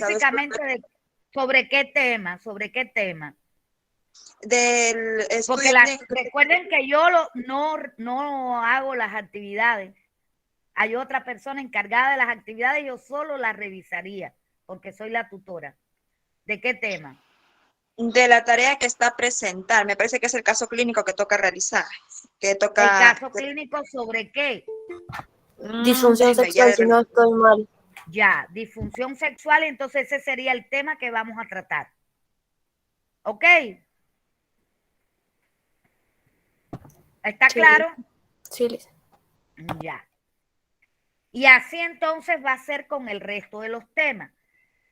específicamente sobre qué tema, sobre qué tema. Del porque recuerden que yo no hago las actividades. Hay otra persona encargada de las actividades, yo solo las revisaría, porque soy la tutora. ¿De qué tema? De la tarea que está a presentar. Me parece que es el caso clínico que toca realizar. ¿El caso clínico sobre qué? Disfunción sexual, si no estoy mal. Ya, disfunción sexual, entonces ese sería el tema que vamos a tratar. ¿Ok? ¿Está claro? Sí. Ya. Y así entonces va a ser con el resto de los temas.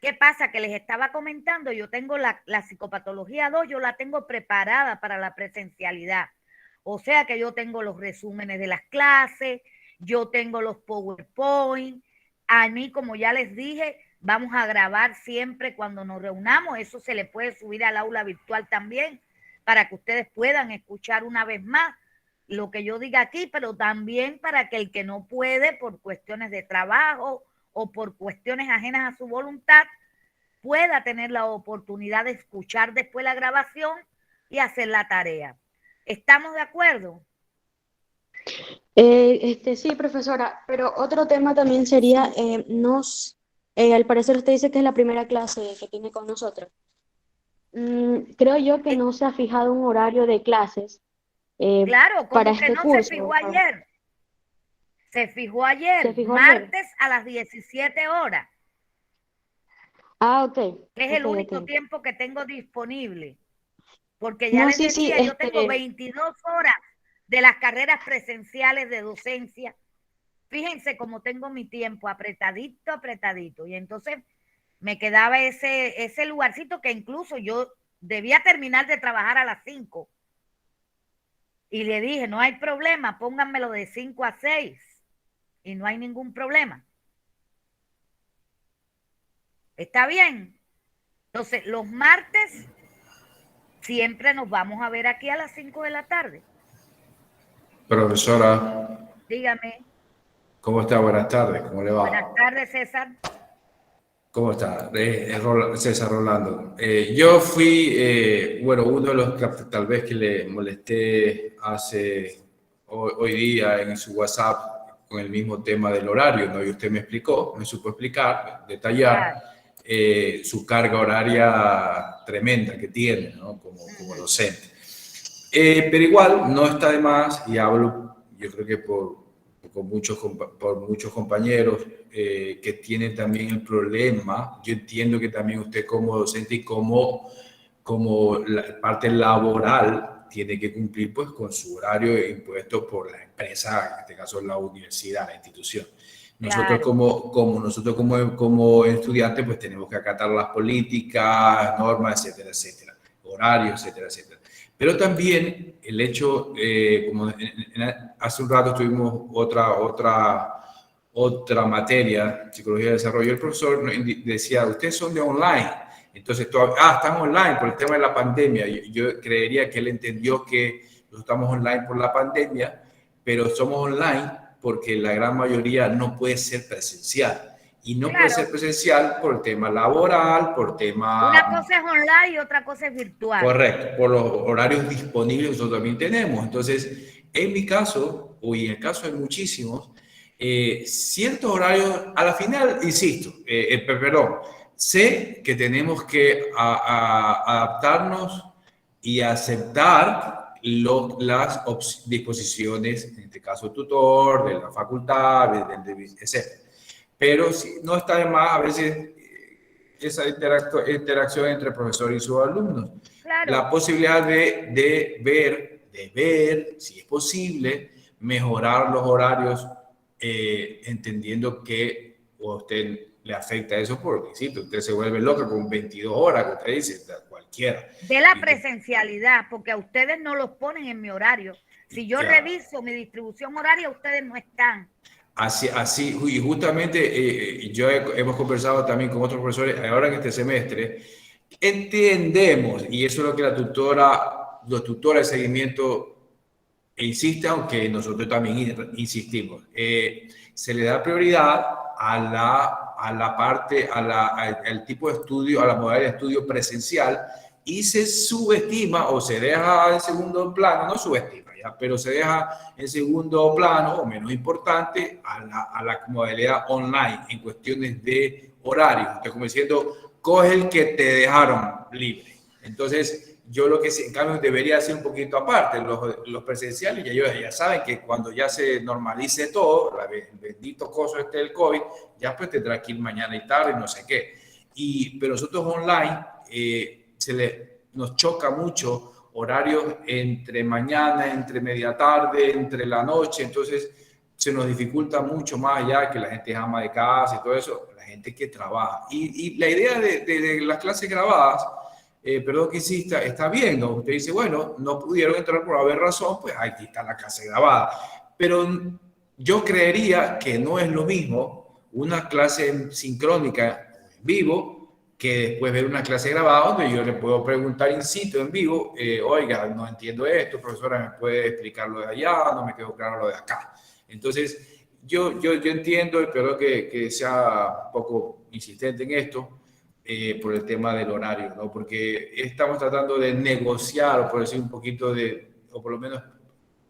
¿Qué pasa? Que les estaba comentando, yo tengo la psicopatología 2, yo la tengo preparada para la presencialidad. O sea que yo tengo los resúmenes de las clases, yo tengo los PowerPoint. A mí, como ya les dije, vamos a grabar siempre cuando nos reunamos. Eso se le puede subir al aula virtual también para que ustedes puedan escuchar una vez más lo que yo diga aquí, pero también para que el que no puede por cuestiones de trabajo o por cuestiones ajenas a su voluntad pueda tener la oportunidad de escuchar después la grabación y hacer la tarea. ¿Estamos de acuerdo? Sí, profesora, pero otro tema también sería, al parecer usted dice que es la primera clase que tiene con nosotros. Creo yo que no se ha fijado un horario de clases claro, para como que este no curso. se fijó ayer. Se fijó ayer, martes a las 17 horas. Ah, ok. Que es el único tiempo que tengo disponible. Porque ya les decía, yo tengo 22 horas de las carreras presenciales de docencia. Fíjense cómo tengo mi tiempo apretadito, apretadito. Y entonces me quedaba ese lugarcito que incluso yo debía terminar de trabajar a las 5. Y le dije, no hay problema, pónganmelo de 5 a 6. Y no hay ningún problema. ¿Está bien? Entonces, los martes siempre nos vamos a ver aquí a las 5 de la tarde. Profesora. Dígame. ¿Cómo está? Buenas tardes. ¿Cómo le va? Buenas tardes, César. ¿Cómo está? César Rolando. Yo fui, uno de los que tal vez que le molesté hoy día en su WhatsApp con el mismo tema del horario, ¿no? Y usted me supo explicar, detallar su carga horaria tremenda que tiene, ¿no? Como docente. Pero igual no está de más, y hablo, yo creo que por muchos compañeros que tienen también el problema. Yo entiendo que también usted como docente y como la parte laboral tiene que cumplir pues con su horario impuesto por la empresa, en este caso la universidad, la institución. Nosotros como estudiantes pues tenemos que acatar las políticas, normas, etcétera, etcétera, horarios, etcétera, etcétera. Pero también el hecho, como hace un rato tuvimos otra materia, psicología de desarrollo, el profesor decía, ustedes son de online, entonces están online por el tema de la pandemia. Yo creería que él entendió que nosotros estamos online por la pandemia, pero somos online porque la gran mayoría no puede ser presencial. Y no puede ser presencial por el tema laboral, por tema... Una cosa es online y otra cosa es virtual. Correcto, por los horarios disponibles que nosotros también tenemos. Entonces, en mi caso, o en el caso de muchísimos, ciertos horarios, a la final, insisto, sé que tenemos que adaptarnos y aceptar las disposiciones, en este caso tutor, de la facultad, etc. Pero no está de más a veces esa interacción entre profesor y sus alumnos. Claro. La posibilidad de ver si es posible mejorar los horarios, entendiendo que a usted le afecta eso porque sí, usted se vuelve loca con 22 horas, que usted dice, cualquiera. De la presencialidad, porque a ustedes no los ponen en mi horario. Si yo reviso mi distribución horaria, ustedes no están. Así, y justamente hemos conversado también con otros profesores ahora en este semestre, entendemos, y eso es lo que los tutores de seguimiento insisten, aunque nosotros también insistimos, se le da prioridad a a la parte, al tipo de estudio, a la modalidad de estudio presencial, y se subestima o se deja en segundo plano, no subestima ya, pero se deja en segundo plano o menos importante a la modalidad online en cuestiones de horario. Entonces, como diciendo, coge el que te dejaron libre. Entonces, yo lo que en cambio debería ser un poquito aparte, los presenciales, ya ellos ya saben que cuando ya se normalice todo, el bendito coso este del COVID, ya pues tendrá que ir mañana y tarde, no sé qué. Pero nosotros online, nos choca mucho horarios entre mañana, entre media tarde, entre la noche, entonces se nos dificulta mucho más allá que la gente es ama de casa y todo eso, la gente que trabaja. Y la idea de las clases grabadas, perdón que insista, está bien, ¿no? Usted dice, bueno, no pudieron entrar por haber razón, pues aquí está la clase grabada. Pero yo creería que no es lo mismo una clase sincrónica en vivo que después ver una clase grabada donde yo le puedo preguntar in situ, en vivo, oiga, no entiendo esto, profesora, ¿me puede explicar lo de allá? No me quedó claro lo de acá. Entonces, yo entiendo, espero que sea un poco insistente en esto, por el tema del horario, ¿no? Porque estamos tratando de negociar, o por decir un poquito o por lo menos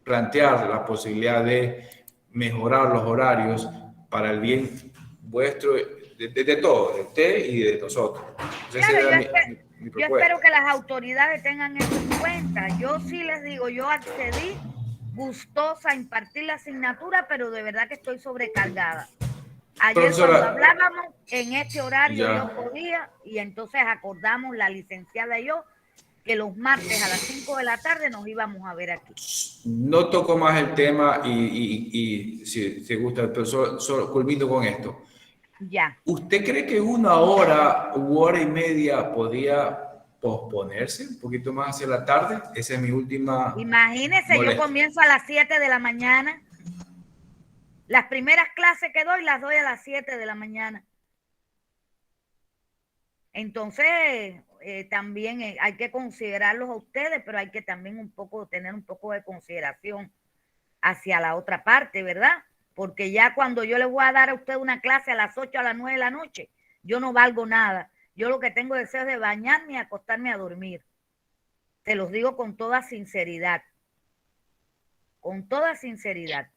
plantear la posibilidad de mejorar los horarios para el bien vuestro, de todo, de usted y de nosotros. Entonces, Claro, esa era mi yo propuesta. espero que las autoridades tengan eso en cuenta. Yo sí les digo, yo accedí gustosa a impartir la asignatura, pero de verdad que estoy sobrecargada. Ayer cuando Profesora, hablábamos, en este horario ya. yo podía, y entonces acordamos la licenciada y yo que los martes a las 5 de la tarde nos íbamos a ver aquí. No toco más el tema y si te gusta, pero solo culmino con esto. Ya. ¿Usted cree que una hora u hora y media podría posponerse un poquito más hacia la tarde? Esa es mi última Imagínese, yo molestia. comienzo a las 7 de la mañana. Las primeras clases que doy las doy a las 7 de la mañana. Entonces, también hay que considerarlos a ustedes, pero hay que también tener un poco de consideración hacia la otra parte, ¿verdad? Porque ya cuando yo le voy a dar a usted una clase a las 8 a las 9 de la noche, yo no valgo nada. Yo lo que tengo deseo es de bañarme y acostarme a dormir. Te los digo con toda sinceridad. Con toda sinceridad.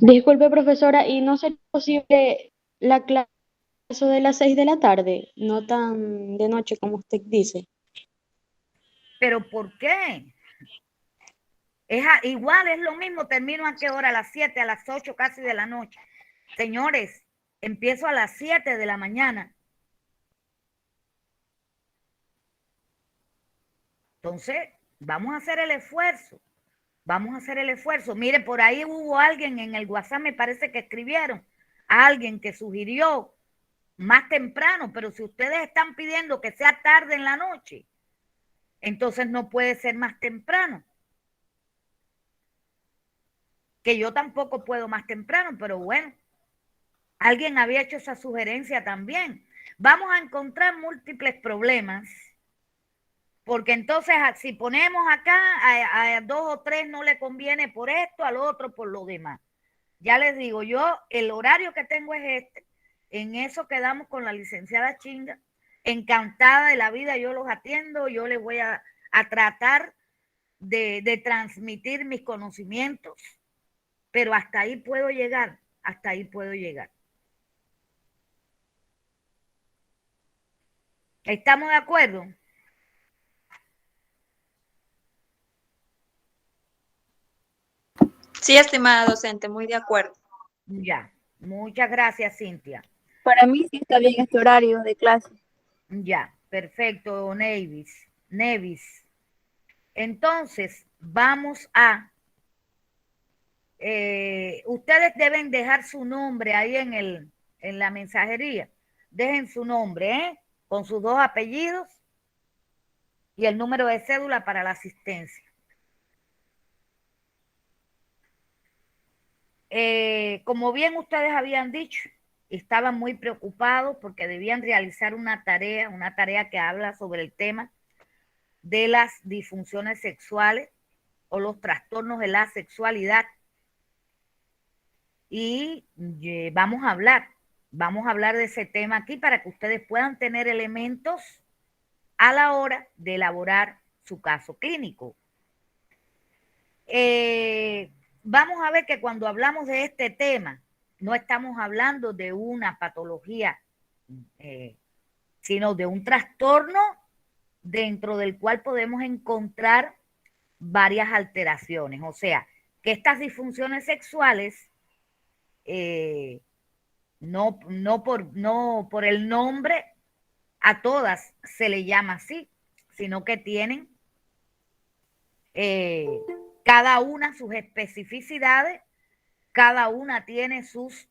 Disculpe, profesora, ¿y no sería posible la clase de las 6 de la tarde, no tan de noche como usted dice? ¿Pero por qué? Igual es lo mismo, termino a qué hora, a las 7, a las 8 casi de la noche. Señores, empiezo a las 7 de la mañana. Entonces, vamos a hacer el esfuerzo. Vamos a hacer el esfuerzo. Mire, por ahí hubo alguien en el WhatsApp, me parece que escribieron, alguien que sugirió más temprano, pero si ustedes están pidiendo que sea tarde en la noche, entonces no puede ser más temprano. Que yo tampoco puedo más temprano, pero bueno, alguien había hecho esa sugerencia también. Vamos a encontrar múltiples problemas, porque entonces si ponemos acá a 2 o 3 no le conviene por esto, al otro por lo demás. Ya les digo, yo el horario que tengo es este. En eso quedamos con la licenciada Chinga. Encantada de la vida, yo los atiendo, yo les voy a tratar de transmitir mis conocimientos, pero hasta ahí puedo llegar, hasta ahí puedo llegar. ¿Estamos de acuerdo? Sí, estimada docente, muy de acuerdo. Ya, muchas gracias, Cintia. Para mí sí está bien este horario de clase. Ya, perfecto, Nevis. Entonces, vamos a... ustedes deben dejar su nombre ahí en la mensajería. Dejen su nombre, ¿eh? Con sus 2 apellidos y el número de cédula para la asistencia. Como bien ustedes habían dicho, estaban muy preocupados porque debían realizar una tarea que habla sobre el tema de las disfunciones sexuales o los trastornos de la sexualidad. Y vamos a hablar Vamos a hablar de ese tema aquí para que ustedes puedan tener elementos a la hora de elaborar su caso clínico. Vamos a ver que cuando hablamos de este tema, no estamos hablando de una patología, sino de un trastorno dentro del cual podemos encontrar varias alteraciones. O sea, que estas disfunciones sexuales, no por el nombre, a todas se le llama así, sino que tienen cada una sus especificidades, cada una tiene sus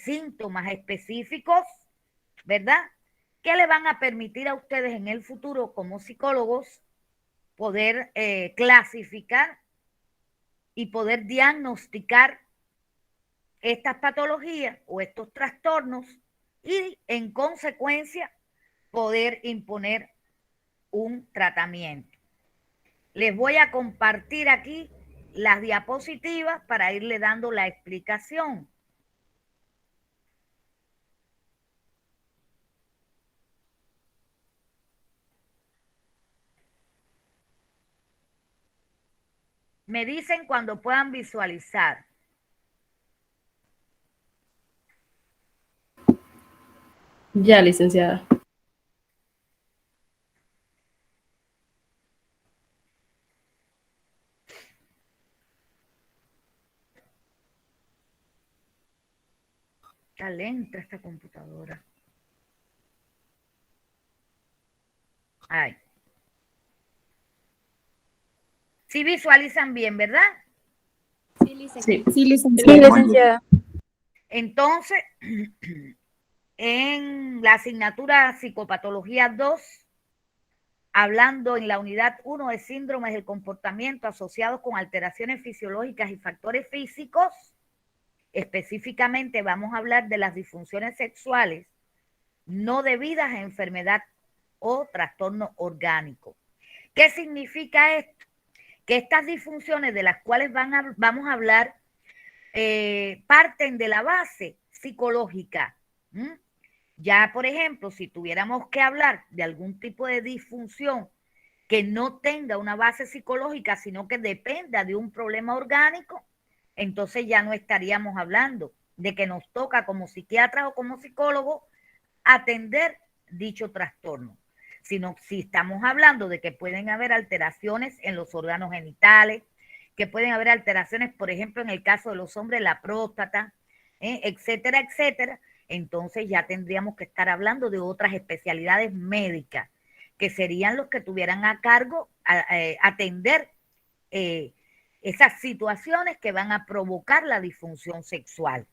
síntomas específicos, ¿verdad? Que le van a permitir a ustedes en el futuro como psicólogos poder clasificar y poder diagnosticar estas patologías o estos trastornos y en consecuencia poder imponer un tratamiento. Les voy a compartir aquí las diapositivas para irle dando la explicación. Me dicen cuando puedan visualizar. Ya, licenciada. Está lenta esta computadora. Ay. Sí visualizan bien, ¿verdad? Sí, licenciada. Sí. Sí, Sí, licenciada. Entonces, en la asignatura Psicopatología 2, hablando en la unidad 1 de síndromes del comportamiento asociados con alteraciones fisiológicas y factores físicos, específicamente vamos a hablar de las disfunciones sexuales no debidas a enfermedad o trastorno orgánico. ¿Qué significa esto? Que estas disfunciones de las cuales vamos a hablar parten de la base psicológica. Ya, por ejemplo, si tuviéramos que hablar de algún tipo de disfunción que no tenga una base psicológica, sino que dependa de un problema orgánico, entonces ya no estaríamos hablando de que nos toca como psiquiatras o como psicólogos atender dicho trastorno, sino si estamos hablando de que pueden haber alteraciones en los órganos genitales, que pueden haber alteraciones, por ejemplo, en el caso de los hombres, la próstata, etcétera, etcétera, entonces ya tendríamos que estar hablando de otras especialidades médicas, que serían los que tuvieran a cargo atender esas situaciones que van a provocar la disfunción sexual.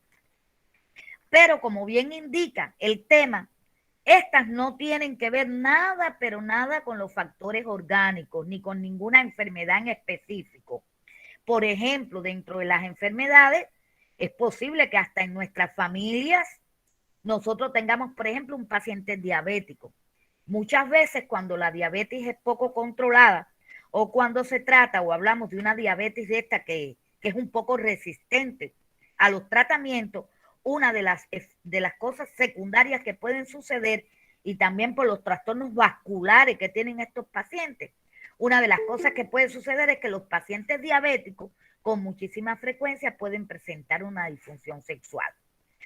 Pero como bien indica el tema, estas no tienen que ver nada, pero nada con los factores orgánicos, ni con ninguna enfermedad en específico. Por ejemplo, dentro de las enfermedades, es posible que hasta en nuestras familias nosotros tengamos, por ejemplo, un paciente diabético. Muchas veces cuando la diabetes es poco controlada o cuando se trata o hablamos de una diabetes de esta que es un poco resistente a los tratamientos, una de las cosas secundarias que pueden suceder y también por los trastornos vasculares que tienen estos pacientes, una de las cosas que puede suceder es que los pacientes diabéticos con muchísima frecuencia pueden presentar una disfunción sexual,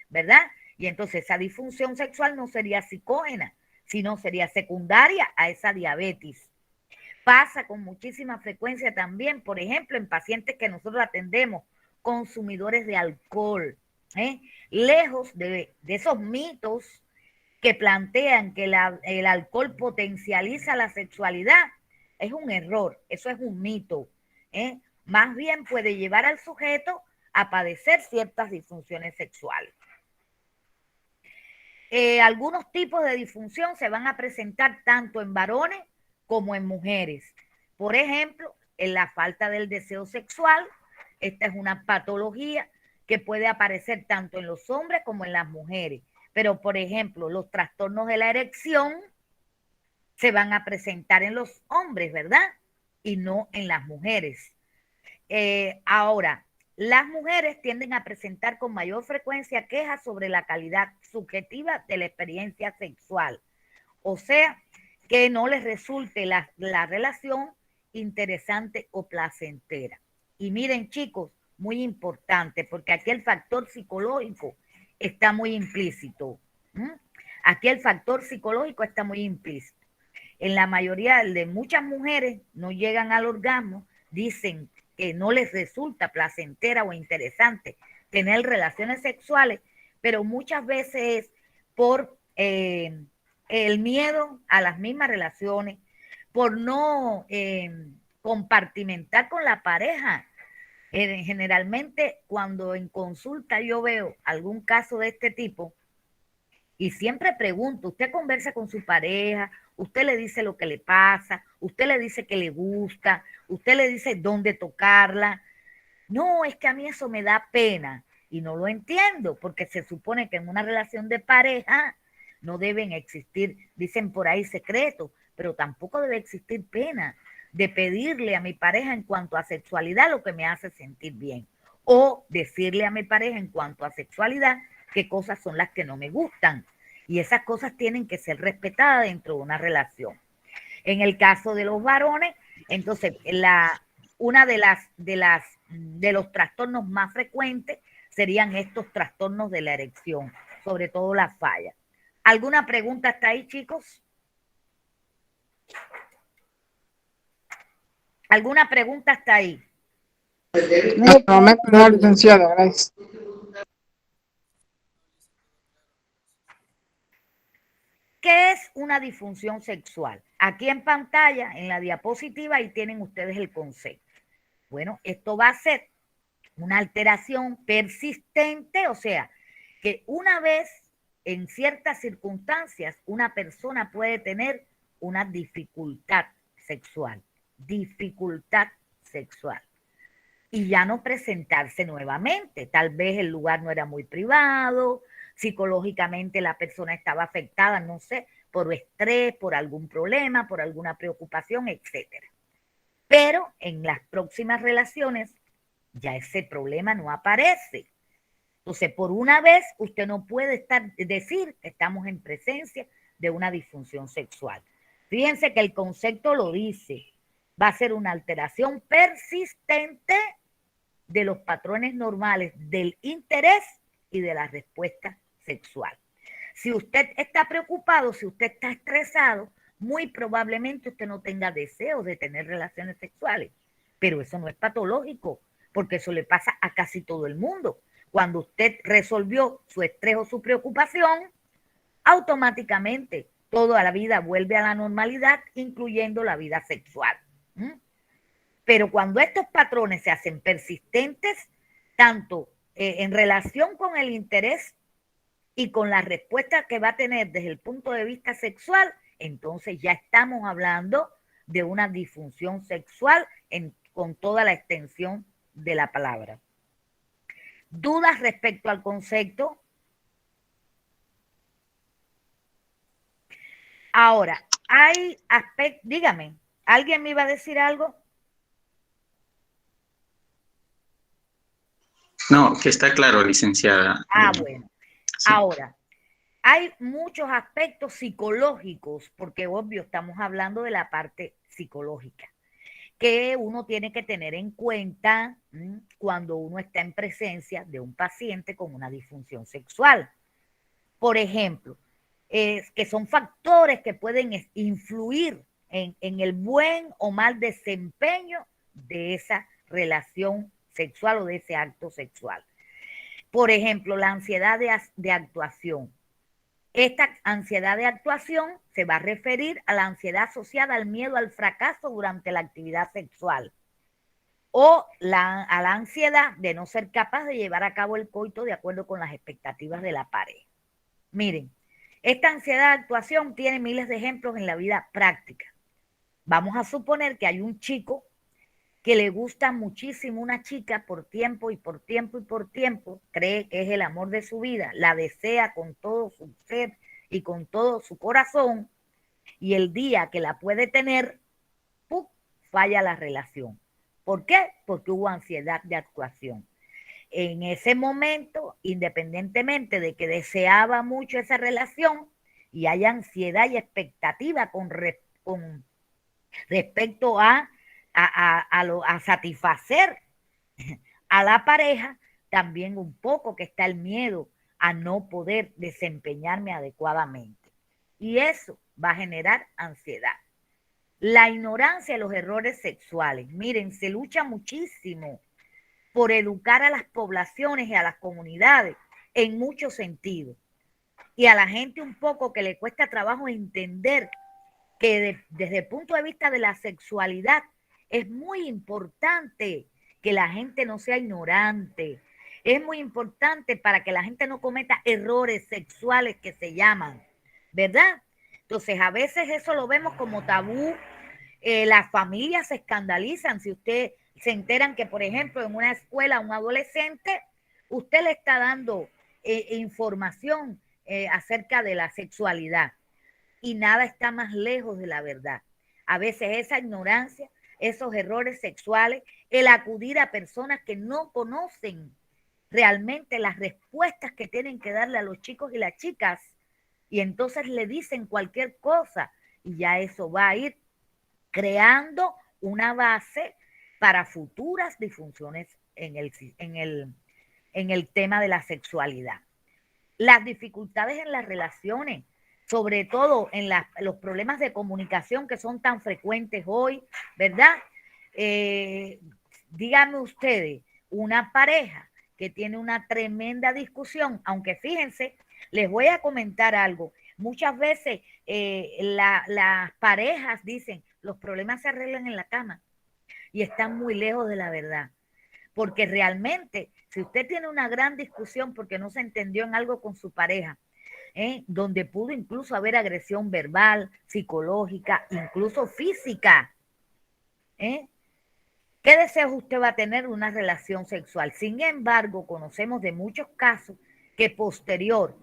¿verdad? Y entonces esa disfunción sexual no sería psicógena, sino sería secundaria a esa diabetes. Pasa con muchísima frecuencia también, por ejemplo, en pacientes que nosotros atendemos, consumidores de alcohol, lejos de esos mitos que plantean que el alcohol potencializa la sexualidad. Es un error, eso es un mito. Más bien puede llevar al sujeto a padecer ciertas disfunciones sexuales. Algunos tipos de disfunción se van a presentar tanto en varones como en mujeres. Por ejemplo, en la falta del deseo sexual, esta es una patología que puede aparecer tanto en los hombres como en las mujeres. Pero, por ejemplo, los trastornos de la erección se van a presentar en los hombres, ¿verdad? Y no en las mujeres. Ahora, las mujeres tienden a presentar con mayor frecuencia quejas sobre la calidad subjetiva de la experiencia sexual. O sea, que no les resulte la relación interesante o placentera. Y miren, chicos, muy importante, porque aquí el factor psicológico está muy implícito. Aquí el factor psicológico está muy implícito. En la mayoría de muchas mujeres no llegan al orgasmo, dicen que no les resulta placentera o interesante tener relaciones sexuales, pero muchas veces es por el miedo a las mismas relaciones, por no compartimentar con la pareja. Generalmente cuando en consulta yo veo algún caso de este tipo, y siempre pregunto, usted conversa con su pareja, usted le dice lo que le pasa, usted le dice que le gusta, usted le dice dónde tocarla. No, es que a mí eso me da pena y no lo entiendo, porque se supone que en una relación de pareja no deben existir, dicen por ahí, secretos, pero tampoco debe existir pena de pedirle a mi pareja en cuanto a sexualidad lo que me hace sentir bien, o decirle a mi pareja en cuanto a sexualidad qué cosas son las que no me gustan. Y esas cosas tienen que ser respetadas dentro de una relación. En el caso de los varones, entonces, una de los trastornos más frecuentes serían estos trastornos de la erección, sobre todo la falla. ¿Alguna pregunta hasta ahí, chicos? ¿Alguna pregunta hasta ahí? Hasta el momento no, licenciada, gracias. ¿Qué es una disfunción sexual? Aquí en pantalla, en la diapositiva, ahí tienen ustedes el concepto. Bueno, esto va a ser una alteración persistente, o sea, que una vez en ciertas circunstancias una persona puede tener una dificultad sexual, y ya no presentarse nuevamente. Tal vez el lugar no era muy privado, psicológicamente la persona estaba afectada, no sé, por estrés, por algún problema, por alguna preocupación, etcétera. Pero en las próximas relaciones ya ese problema no aparece. Entonces, por una vez, usted no puede decir que estamos en presencia de una disfunción sexual. Fíjense que el concepto lo dice, va a ser una alteración persistente de los patrones normales del interés y de la respuesta sexual. Si usted está preocupado, si usted está estresado, muy probablemente usted no tenga deseo de tener relaciones sexuales, pero eso no es patológico, porque eso le pasa a casi todo el mundo. Cuando usted resolvió su estrés o su preocupación, automáticamente toda la vida vuelve a la normalidad, incluyendo la vida sexual. Pero cuando estos patrones se hacen persistentes, tanto en relación con el interés y con la respuesta que va a tener desde el punto de vista sexual, entonces ya estamos hablando de una disfunción sexual con toda la extensión de la palabra. ¿Dudas respecto al concepto? Ahora, hay aspectos, dígame, ¿alguien me iba a decir algo? No, que está claro, licenciada. Bueno. Sí. Ahora, hay muchos aspectos psicológicos, porque obvio estamos hablando de la parte psicológica, que uno tiene que tener en cuenta cuando uno está en presencia de un paciente con una disfunción sexual. Por ejemplo, que son factores que pueden influir en el buen o mal desempeño de esa relación sexual o de ese acto sexual. Por ejemplo, la ansiedad de actuación. Esta ansiedad de actuación se va a referir a la ansiedad asociada al miedo al fracaso durante la actividad sexual o a la ansiedad de no ser capaz de llevar a cabo el coito de acuerdo con las expectativas de la pareja. Miren, esta ansiedad de actuación tiene miles de ejemplos en la vida práctica. Vamos a suponer que hay un chico que le gusta muchísimo una chica por tiempo y por tiempo y por tiempo, cree que es el amor de su vida, la desea con todo su ser y con todo su corazón, y el día que la puede tener, ¡pum!, falla la relación. ¿Por qué? Porque hubo ansiedad de actuación. En ese momento, independientemente de que deseaba mucho esa relación y hay ansiedad y expectativa con respecto a satisfacer a la pareja, también un poco que está el miedo a no poder desempeñarme adecuadamente. Y eso va a generar ansiedad. La ignorancia de los errores sexuales. Miren, se lucha muchísimo por educar a las poblaciones y a las comunidades en muchos sentidos. Y a la gente un poco que le cuesta trabajo entender que desde el punto de vista de la sexualidad es muy importante que la gente no sea ignorante. Es muy importante para que la gente no cometa errores sexuales que se llaman, ¿verdad? Entonces, a veces eso lo vemos como tabú. Las familias se escandalizan si usted se enteran que, por ejemplo, en una escuela a un adolescente, usted le está dando información acerca de la sexualidad y nada está más lejos de la verdad. A veces esa ignorancia, esos errores sexuales, el acudir a personas que no conocen realmente las respuestas que tienen que darle a los chicos y las chicas, y entonces le dicen cualquier cosa, y ya eso va a ir creando una base para futuras disfunciones en el tema de la sexualidad. Las dificultades en las relaciones, sobre todo en los problemas de comunicación que son tan frecuentes hoy, ¿verdad? Díganme ustedes, una pareja que tiene una tremenda discusión, aunque fíjense, les voy a comentar algo. Muchas veces las parejas dicen, los problemas se arreglan en la cama y están muy lejos de la verdad. Porque realmente, si usted tiene una gran discusión porque no se entendió en algo con su pareja, donde pudo incluso haber agresión verbal, psicológica, incluso física, ¿qué deseos usted va a tener en una relación sexual? Sin embargo, conocemos de muchos casos que posterior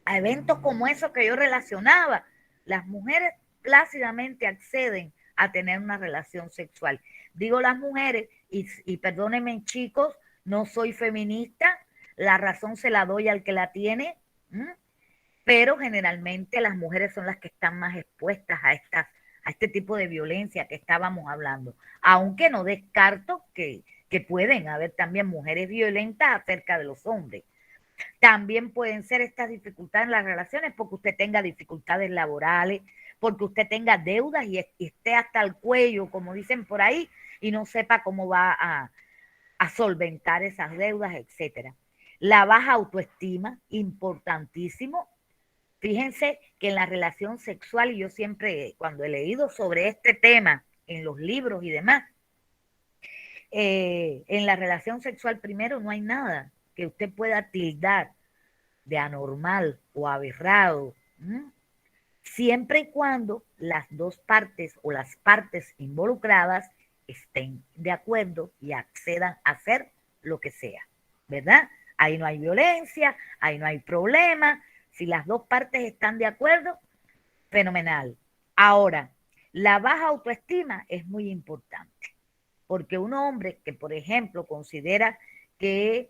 a eventos como esos que yo relacionaba, las mujeres plácidamente acceden a tener una relación sexual. Digo las mujeres, y perdónenme chicos, no soy feminista, la razón se la doy al que la tiene, pero generalmente las mujeres son las que están más expuestas a este tipo de violencia que estábamos hablando, aunque no descarto que pueden haber también mujeres violentas acerca de los hombres. También pueden ser estas dificultades en las relaciones porque usted tenga dificultades laborales, porque usted tenga deudas y esté hasta el cuello, como dicen por ahí, y no sepa cómo va a solventar esas deudas, etcétera. La baja autoestima, importantísimo. Fíjense que en la relación sexual, y yo siempre cuando he leído sobre este tema en los libros y demás, en la relación sexual primero no hay nada que usted pueda tildar de anormal o aberrado, siempre y cuando las dos partes o las partes involucradas estén de acuerdo y accedan a hacer lo que sea, ¿verdad? Ahí no hay violencia, ahí no hay problema. Si las dos partes están de acuerdo, fenomenal. Ahora, la baja autoestima es muy importante, porque un hombre que, por ejemplo, considera que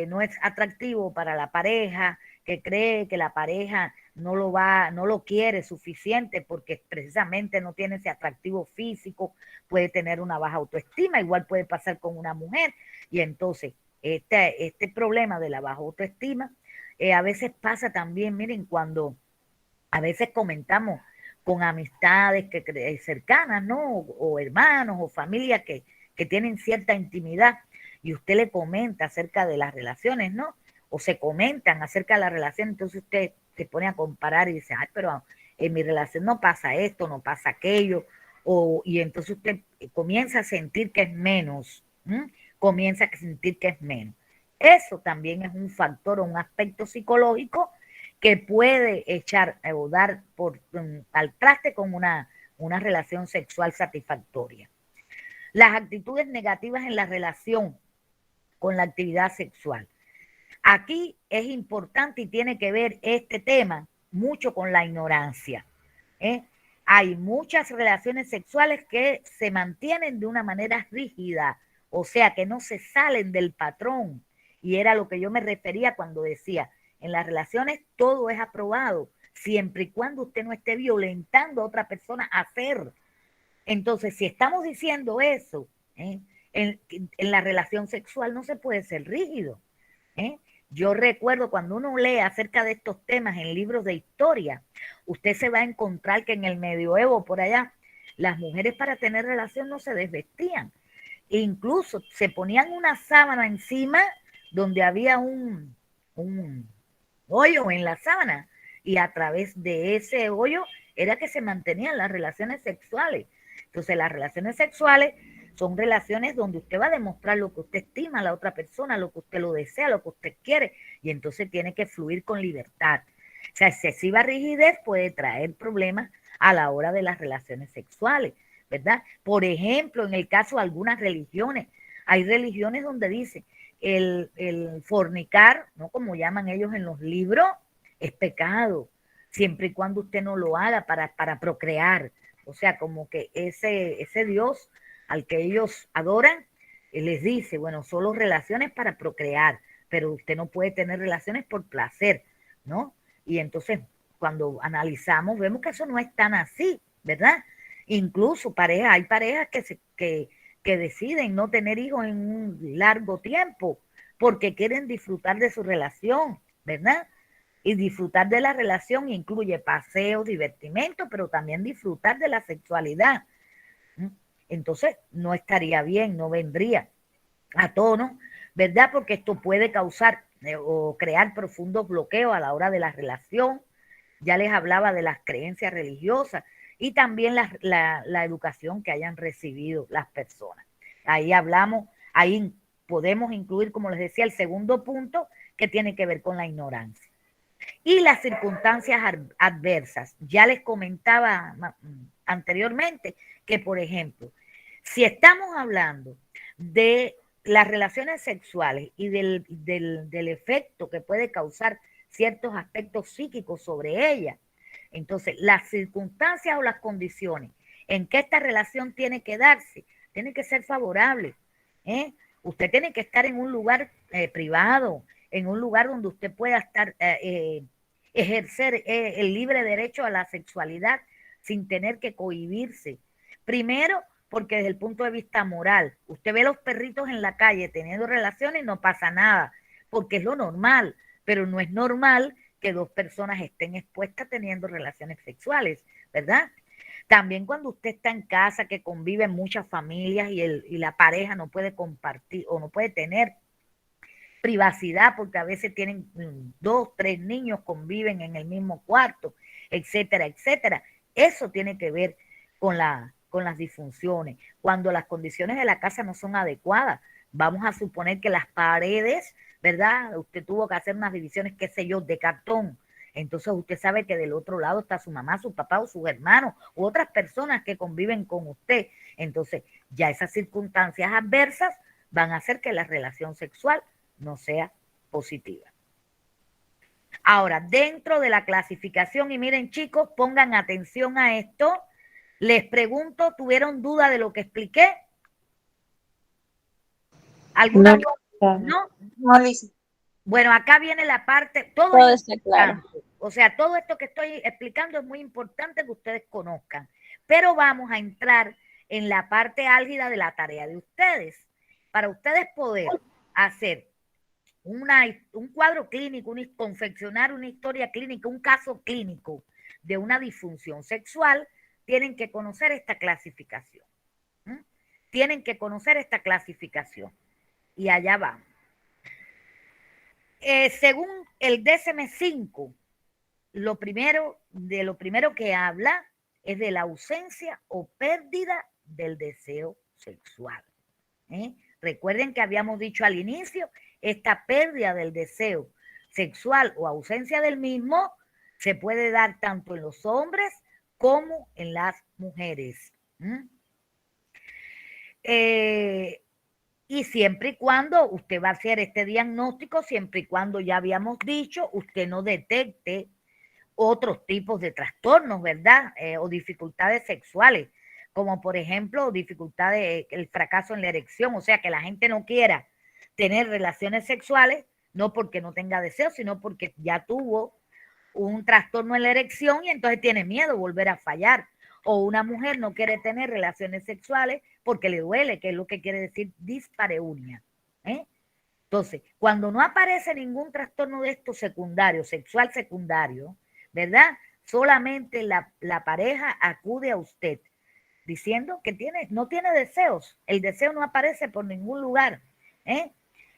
no es atractivo para la pareja, que cree que la pareja no lo quiere suficiente porque precisamente no tiene ese atractivo físico, puede tener una baja autoestima, igual puede pasar con una mujer, y entonces este problema de la baja autoestima a veces pasa también, miren, cuando a veces comentamos con amistades cercanas, ¿no? O hermanos o familias que tienen cierta intimidad, y usted le comenta acerca de las relaciones, ¿no? O se comentan acerca de la relación, entonces usted se pone a comparar y dice, ay, pero en mi relación no pasa esto, no pasa aquello, y entonces usted comienza a sentir que es menos, comienza a sentir que es menos. Eso también es un factor o un aspecto psicológico que puede echar o dar al traste con una relación sexual satisfactoria. Las actitudes negativas en la relación con la actividad sexual. Aquí es importante y tiene que ver este tema mucho con la ignorancia. Hay muchas relaciones sexuales que se mantienen de una manera rígida, o sea, que no se salen del patrón, Y era lo que yo me refería cuando decía, en las relaciones todo es aprobado, siempre y cuando usted no esté violentando a otra persona a hacer. Entonces, si estamos diciendo eso, en la relación sexual no se puede ser rígido. Yo recuerdo cuando uno lee acerca de estos temas en libros de historia, usted se va a encontrar que en el medioevo, por allá, las mujeres para tener relación no se desvestían. E incluso se ponían una sábana encima donde había un hoyo en la sábana, y a través de ese hoyo era que se mantenían las relaciones sexuales. Entonces, las relaciones sexuales son relaciones donde usted va a demostrar lo que usted estima a la otra persona, lo que usted lo desea, lo que usted quiere, y entonces tiene que fluir con libertad. O sea, excesiva rigidez puede traer problemas a la hora de las relaciones sexuales, ¿verdad? Por ejemplo, en el caso de algunas religiones, hay religiones donde dice el fornicar, ¿no? Como llaman ellos en los libros, es pecado, siempre y cuando usted no lo haga para procrear. O sea, como que ese Dios al que ellos adoran, les dice, bueno, solo relaciones para procrear, pero usted no puede tener relaciones por placer, ¿no? Y entonces, cuando analizamos, vemos que eso no es tan así, ¿verdad? Incluso hay parejas que deciden no tener hijos en un largo tiempo porque quieren disfrutar de su relación, ¿verdad? Y disfrutar de la relación incluye paseos, divertimento, pero también disfrutar de la sexualidad. Entonces, no estaría bien, no vendría a tono, ¿verdad? Porque esto puede causar o crear profundos bloqueos a la hora de la relación. Ya les hablaba de las creencias religiosas y también la educación que hayan recibido las personas. Ahí hablamos, ahí podemos incluir, como les decía, el segundo punto que tiene que ver con la ignorancia. Y las circunstancias adversas. Ya les comentaba anteriormente que, por ejemplo, si estamos hablando de las relaciones sexuales y del efecto que puede causar ciertos aspectos psíquicos sobre ella, entonces las circunstancias o las condiciones en que esta relación tiene que darse, tiene que ser favorable. Usted tiene que estar en un lugar privado, en un lugar donde usted pueda estar, ejercer el libre derecho a la sexualidad sin tener que cohibirse. Primero, porque desde el punto de vista moral, usted ve los perritos en la calle teniendo relaciones y no pasa nada, porque es lo normal, pero no es normal que dos personas estén expuestas teniendo relaciones sexuales, ¿verdad? También cuando usted está en casa, que conviven muchas familias y la pareja no puede compartir o no puede tener privacidad, porque a veces tienen 2, 3 niños, conviven en el mismo cuarto, etcétera, etcétera. Eso tiene que ver con las disfunciones. Cuando las condiciones de la casa no son adecuadas, vamos a suponer que las paredes, ¿verdad? Usted tuvo que hacer unas divisiones, qué sé yo, de cartón. Entonces usted sabe que del otro lado está su mamá, su papá o sus hermanos u otras personas que conviven con usted. Entonces ya esas circunstancias adversas van a hacer que la relación sexual no sea positiva. Ahora, dentro de la clasificación, y miren chicos, pongan atención a esto, les pregunto, ¿tuvieron duda de lo que expliqué? ¿Alguna duda? ¿No? No, Liz. Bueno, acá viene la parte, todo está claro. O sea, todo esto que estoy explicando es muy importante que ustedes conozcan, pero vamos a entrar en la parte álgida de la tarea de ustedes. Para ustedes poder hacer un cuadro clínico, confeccionar una historia clínica, un caso clínico de una disfunción sexual, tienen que conocer esta clasificación. Tienen que conocer esta clasificación. Y allá vamos. Según el DSM-5, lo primero que habla es de la ausencia o pérdida del deseo sexual. Recuerden que habíamos dicho al inicio, esta pérdida del deseo sexual o ausencia del mismo se puede dar tanto en los hombres como en las mujeres. Y siempre y cuando usted va a hacer este diagnóstico, siempre y cuando ya habíamos dicho, usted no detecte otros tipos de trastornos, ¿verdad? O dificultades sexuales, como por ejemplo dificultades, el fracaso en la erección, o sea, que la gente no quiera tener relaciones sexuales, no porque no tenga deseo, sino porque ya tuvo un trastorno en la erección y entonces tiene miedo volver a fallar. O una mujer no quiere tener relaciones sexuales porque le duele, que es lo que quiere decir dispareunia. Entonces, cuando no aparece ningún trastorno de estos secundario, sexual secundario, ¿verdad? Solamente la pareja acude a usted diciendo que no tiene deseos. El deseo no aparece por ningún lugar.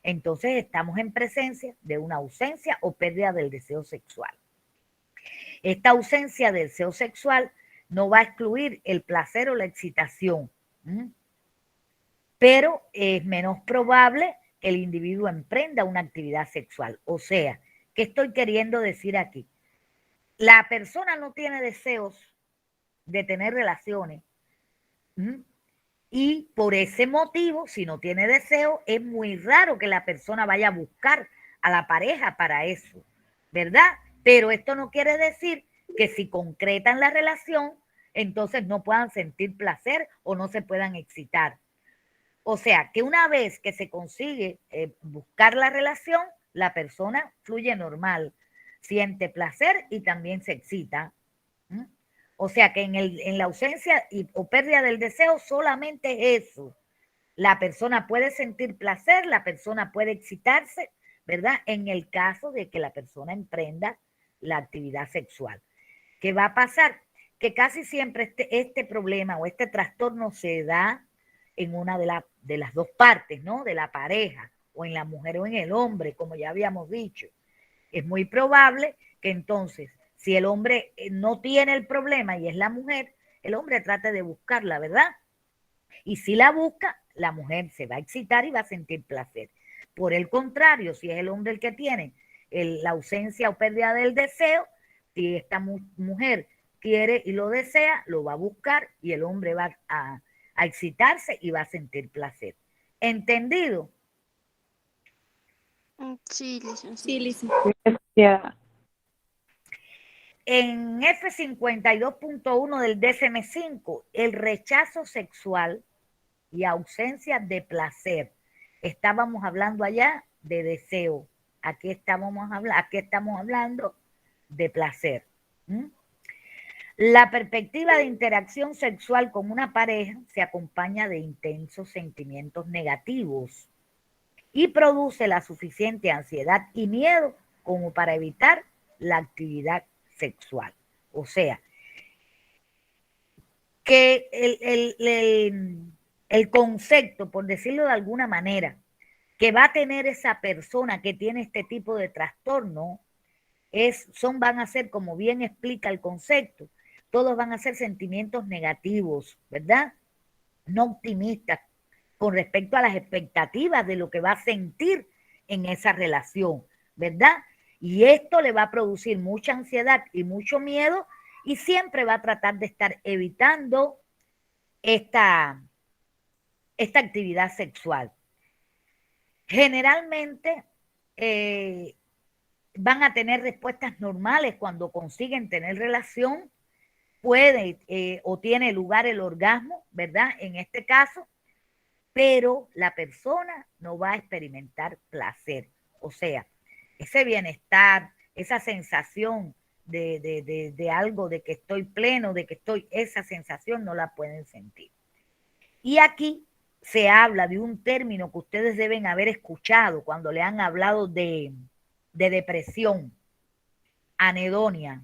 Entonces estamos en presencia de una ausencia o pérdida del deseo sexual. Esta ausencia del deseo sexual no va a excluir el placer o la excitación, pero es menos probable que el individuo emprenda una actividad sexual. O sea, ¿qué estoy queriendo decir aquí? La persona no tiene deseos de tener relaciones, y por ese motivo, si no tiene deseo, es muy raro que la persona vaya a buscar a la pareja para eso, ¿verdad? Pero esto no quiere decir que si concretan la relación, entonces no puedan sentir placer o no se puedan excitar. O sea, que una vez que se consigue buscar la relación, la persona fluye normal, siente placer y también se excita. O sea que en la ausencia o pérdida del deseo solamente es eso. La persona puede sentir placer, la persona puede excitarse, ¿verdad? En el caso de que la persona emprenda la actividad sexual. ¿Qué va a pasar? Que casi siempre este problema o este trastorno se da en una de las dos partes, ¿no? De la pareja, o en la mujer o en el hombre, como ya habíamos dicho. Es muy probable que entonces, si el hombre no tiene el problema y es la mujer, el hombre trate de buscarla, ¿verdad? Y si la busca, la mujer se va a excitar y va a sentir placer. Por el contrario, si es el hombre el que tiene la ausencia o pérdida del deseo, si esta mujer quiere y lo desea, lo va a buscar y el hombre va a excitarse y va a sentir placer. ¿Entendido? Sí, licenciada. Sí, licenciada. Ya. En F52.1 del DSM-5, el rechazo sexual y ausencia de placer. Estábamos hablando allá de deseo. Aquí estamos hablando de placer. La perspectiva de interacción sexual con una pareja se acompaña de intensos sentimientos negativos y produce la suficiente ansiedad y miedo como para evitar la actividad sexual. O sea, que el concepto, por decirlo de alguna manera, que va a tener esa persona que tiene este tipo de trastorno, van a ser, como bien explica el concepto, todos van a ser sentimientos negativos, ¿verdad? No optimistas con respecto a las expectativas de lo que va a sentir en esa relación, ¿verdad? Y esto le va a producir mucha ansiedad y mucho miedo y siempre va a tratar de estar evitando esta actividad sexual. Generalmente van a tener respuestas normales cuando consiguen tener relación, puede o tiene lugar el orgasmo, ¿verdad? En este caso, pero la persona no va a experimentar placer. O sea, ese bienestar, esa sensación de algo, de que estoy pleno, de que esa sensación no la pueden sentir. Y aquí se habla de un término que ustedes deben haber escuchado cuando le han hablado de depresión, anedonia.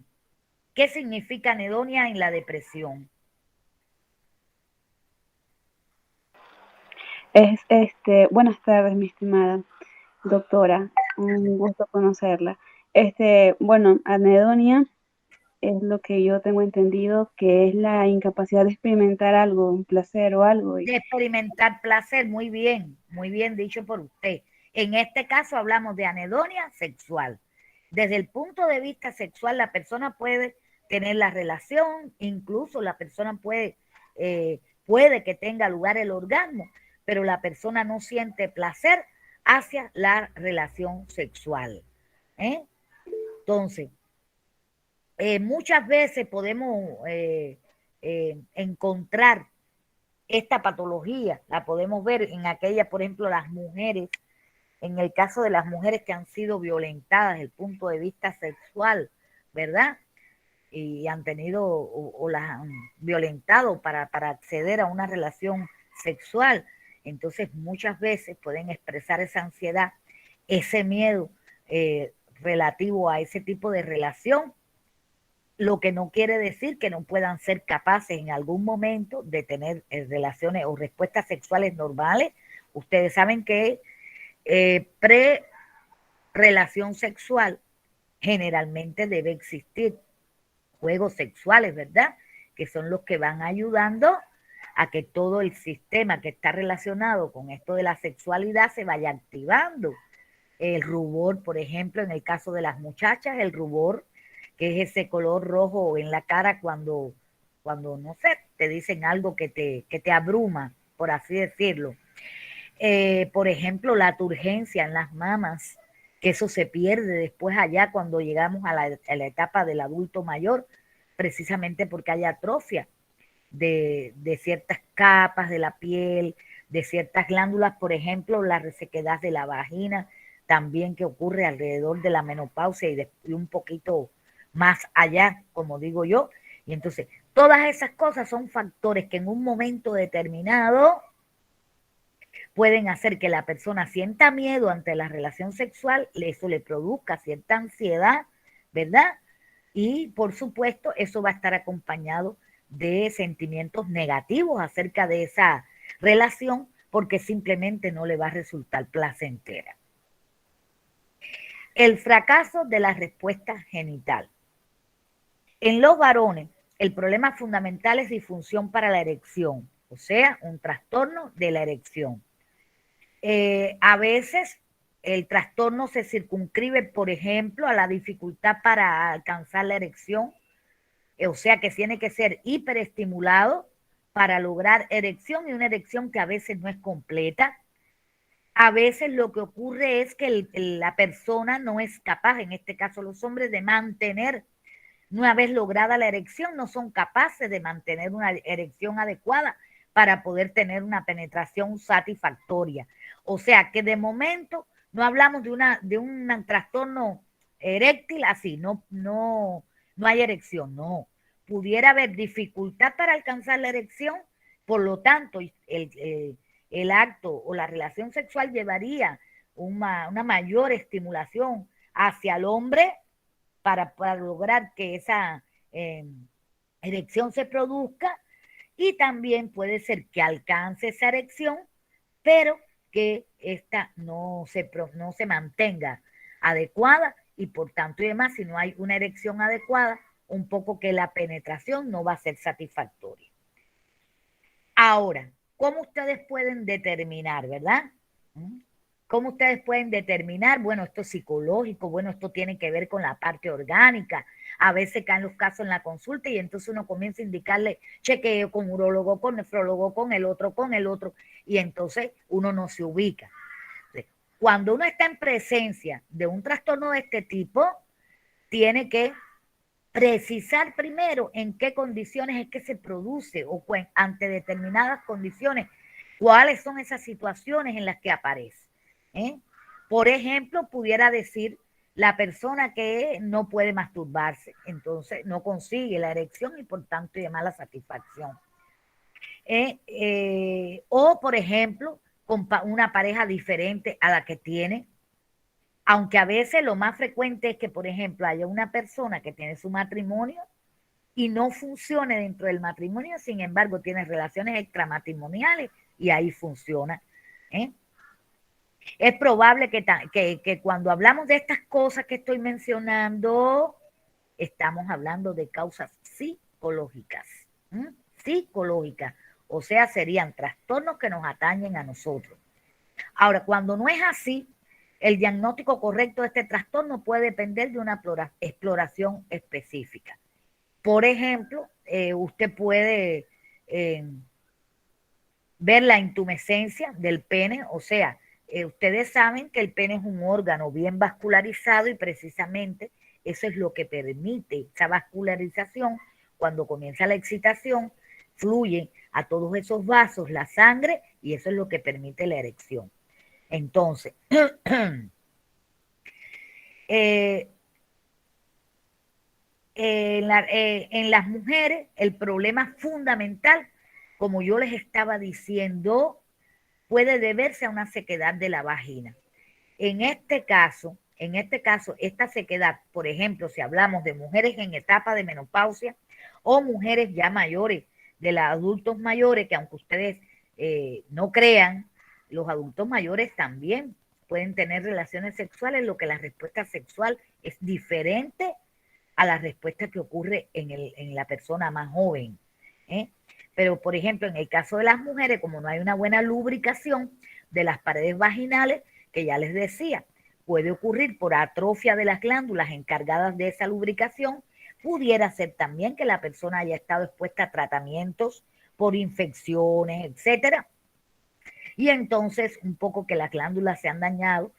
¿Qué significa anedonia en la depresión? Buenas tardes, mi estimada doctora, un gusto conocerla. Anedonia es lo que yo tengo entendido que es la incapacidad de experimentar algo, un placer o algo. De experimentar placer, muy bien dicho por usted. En este caso hablamos de anedonia sexual. Desde el punto de vista sexual, la persona puede tener la relación, incluso la persona puede que tenga lugar el orgasmo, pero la persona no siente placer hacia la relación sexual. Entonces, muchas veces podemos encontrar esta patología, la podemos ver en aquellas, por ejemplo, las mujeres en el caso de las mujeres que han sido violentadas desde el punto de vista sexual, ¿verdad? Y han tenido o las han violentado para acceder a una relación sexual. Entonces muchas veces pueden expresar esa ansiedad, ese miedo relativo a ese tipo de relación, lo que no quiere decir que no puedan ser capaces en algún momento de tener relaciones o respuestas sexuales normales. Ustedes saben que pre-relación sexual generalmente debe existir juegos sexuales, ¿verdad? Que son los que van ayudando a que todo el sistema que está relacionado con esto de la sexualidad se vaya activando. El rubor, por ejemplo, en el caso de las muchachas, el rubor, que es ese color rojo en la cara cuando no sé, te dicen algo que te abruma, por así decirlo. Por ejemplo, la turgencia en las mamas, que eso se pierde después allá cuando llegamos a la etapa del adulto mayor, precisamente porque hay atrofia de ciertas capas de la piel, de ciertas glándulas, por ejemplo, la resequedad de la vagina, también que ocurre alrededor de la menopausia y un poquito más allá, como digo yo. Y entonces, todas esas cosas son factores que en un momento determinado pueden hacer que la persona sienta miedo ante la relación sexual, eso le produzca cierta ansiedad, ¿verdad? Y por supuesto, eso va a estar acompañado de sentimientos negativos acerca de esa relación, porque simplemente no le va a resultar placentera. El fracaso de la respuesta genital. En los varones, el problema fundamental es disfunción para la erección, o sea, un trastorno de la erección. A veces el trastorno se circunscribe, por ejemplo, a la dificultad para alcanzar la erección, o sea que tiene que ser hiperestimulado para lograr erección, y una erección que a veces no es completa. A veces lo que ocurre es que la persona no es capaz, en este caso los hombres, de mantener, una vez lograda la erección, no son capaces de mantener una erección adecuada para poder tener una penetración satisfactoria. O sea que de momento no hablamos de un trastorno eréctil así, no hay erección, no. Pudiera haber dificultad para alcanzar la erección, por lo tanto, el acto o la relación sexual llevaría una mayor estimulación hacia el hombre para lograr que esa erección se produzca, y también puede ser que alcance esa erección, pero que esta no se mantenga adecuada, y por tanto y demás, si no hay una erección adecuada, un poco que la penetración no va a ser satisfactoria. Ahora, ¿cómo ustedes pueden determinar, verdad? ¿Cómo ustedes pueden determinar? Bueno, esto es psicológico, bueno, esto tiene que ver con la parte orgánica. A veces caen los casos en la consulta y entonces uno comienza a indicarle chequeo con urólogo, con nefrólogo, con el otro, y entonces uno no se ubica. Cuando uno está en presencia de un trastorno de este tipo, tiene que precisar primero en qué condiciones es que se produce, o ante determinadas condiciones, cuáles son esas situaciones en las que aparece. Por ejemplo, pudiera decir la persona que no puede masturbarse, entonces no consigue la erección y por tanto llama la satisfacción. O por ejemplo, con una pareja diferente a la que tiene, aunque a veces lo más frecuente es que, por ejemplo, haya una persona que tiene su matrimonio y no funcione dentro del matrimonio, sin embargo tiene relaciones extramatrimoniales y ahí funciona. Es probable que cuando hablamos de estas cosas que estoy mencionando, estamos hablando de causas psicológicas, psicológicas, o sea, serían trastornos que nos atañen a nosotros. Ahora, cuando no es así, el diagnóstico correcto de este trastorno puede depender de una exploración específica. Por ejemplo, usted puede ver la intumescencia del pene, o sea, ustedes saben que el pene es un órgano bien vascularizado y precisamente eso es lo que permite esa vascularización. Cuando comienza la excitación, fluye a todos esos vasos la sangre y eso es lo que permite la erección. Entonces, en las mujeres, el problema fundamental, como yo les estaba diciendo, puede deberse a una sequedad de la vagina. En este caso, esta sequedad, por ejemplo, si hablamos de mujeres en etapa de menopausia o mujeres ya mayores, de los adultos mayores, que aunque ustedes no crean, los adultos mayores también pueden tener relaciones sexuales, lo que la respuesta sexual es diferente a la respuesta que ocurre en la persona más joven. Pero, por ejemplo, en el caso de las mujeres, como no hay una buena lubricación de las paredes vaginales, que ya les decía, puede ocurrir por atrofia de las glándulas encargadas de esa lubricación, pudiera ser también que la persona haya estado expuesta a tratamientos por infecciones, etcétera. Y entonces un poco que las glándulas se han dañado,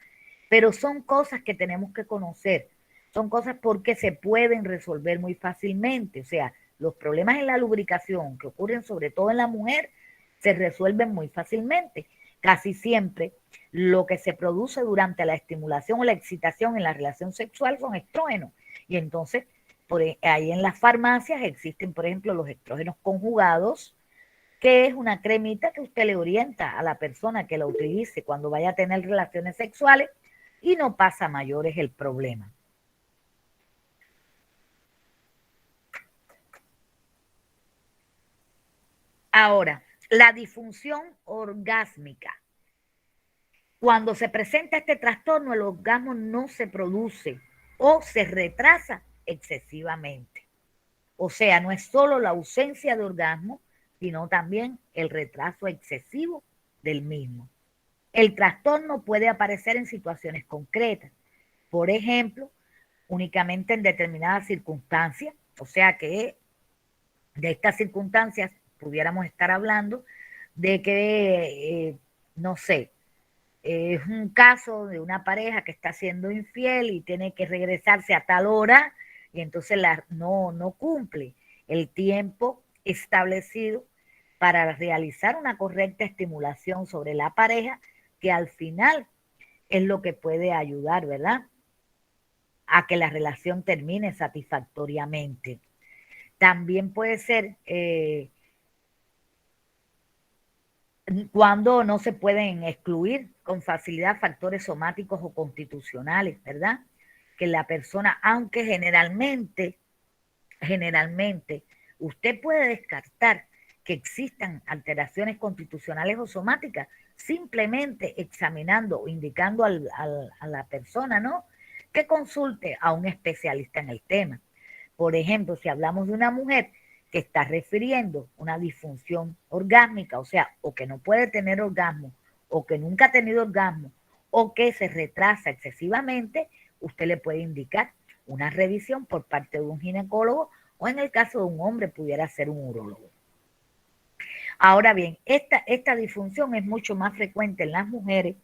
pero son cosas que tenemos que conocer, son cosas porque se pueden resolver muy fácilmente. O sea, los problemas en la lubricación que ocurren sobre todo en la mujer se resuelven muy fácilmente. Casi siempre lo que se produce durante la estimulación o la excitación en la relación sexual son estrógenos. Y entonces, ahí en las farmacias existen, por ejemplo, los estrógenos conjugados, que es una cremita que usted le orienta a la persona que la utilice cuando vaya a tener relaciones sexuales y no pasa a mayores el problema. Ahora, la disfunción orgásmica. Cuando se presenta este trastorno, el orgasmo no se produce o se retrasa excesivamente. O sea, no es solo la ausencia de orgasmo, sino también el retraso excesivo del mismo. El trastorno puede aparecer en situaciones concretas. Por ejemplo, únicamente en determinadas circunstancias. O sea que de estas circunstancias pudiéramos estar hablando de que, no sé, es un caso de una pareja que está siendo infiel y tiene que regresarse a tal hora y entonces no cumple el tiempo establecido para realizar una correcta estimulación sobre la pareja, que al final es lo que puede ayudar, ¿verdad?, a que la relación termine satisfactoriamente. También puede ser cuando no se pueden excluir con facilidad factores somáticos o constitucionales, ¿verdad? Que la persona, aunque generalmente, usted puede descartar que existan alteraciones constitucionales o somáticas simplemente examinando o indicando a la persona, ¿no?, que consulte a un especialista en el tema. Por ejemplo, si hablamos de una mujer que está refiriendo una disfunción orgásmica, o sea, o que no puede tener orgasmo, o que nunca ha tenido orgasmo, o que se retrasa excesivamente, usted le puede indicar una revisión por parte de un ginecólogo, o en el caso de un hombre pudiera ser un urólogo. Ahora bien, esta disfunción es mucho más frecuente en las mujeres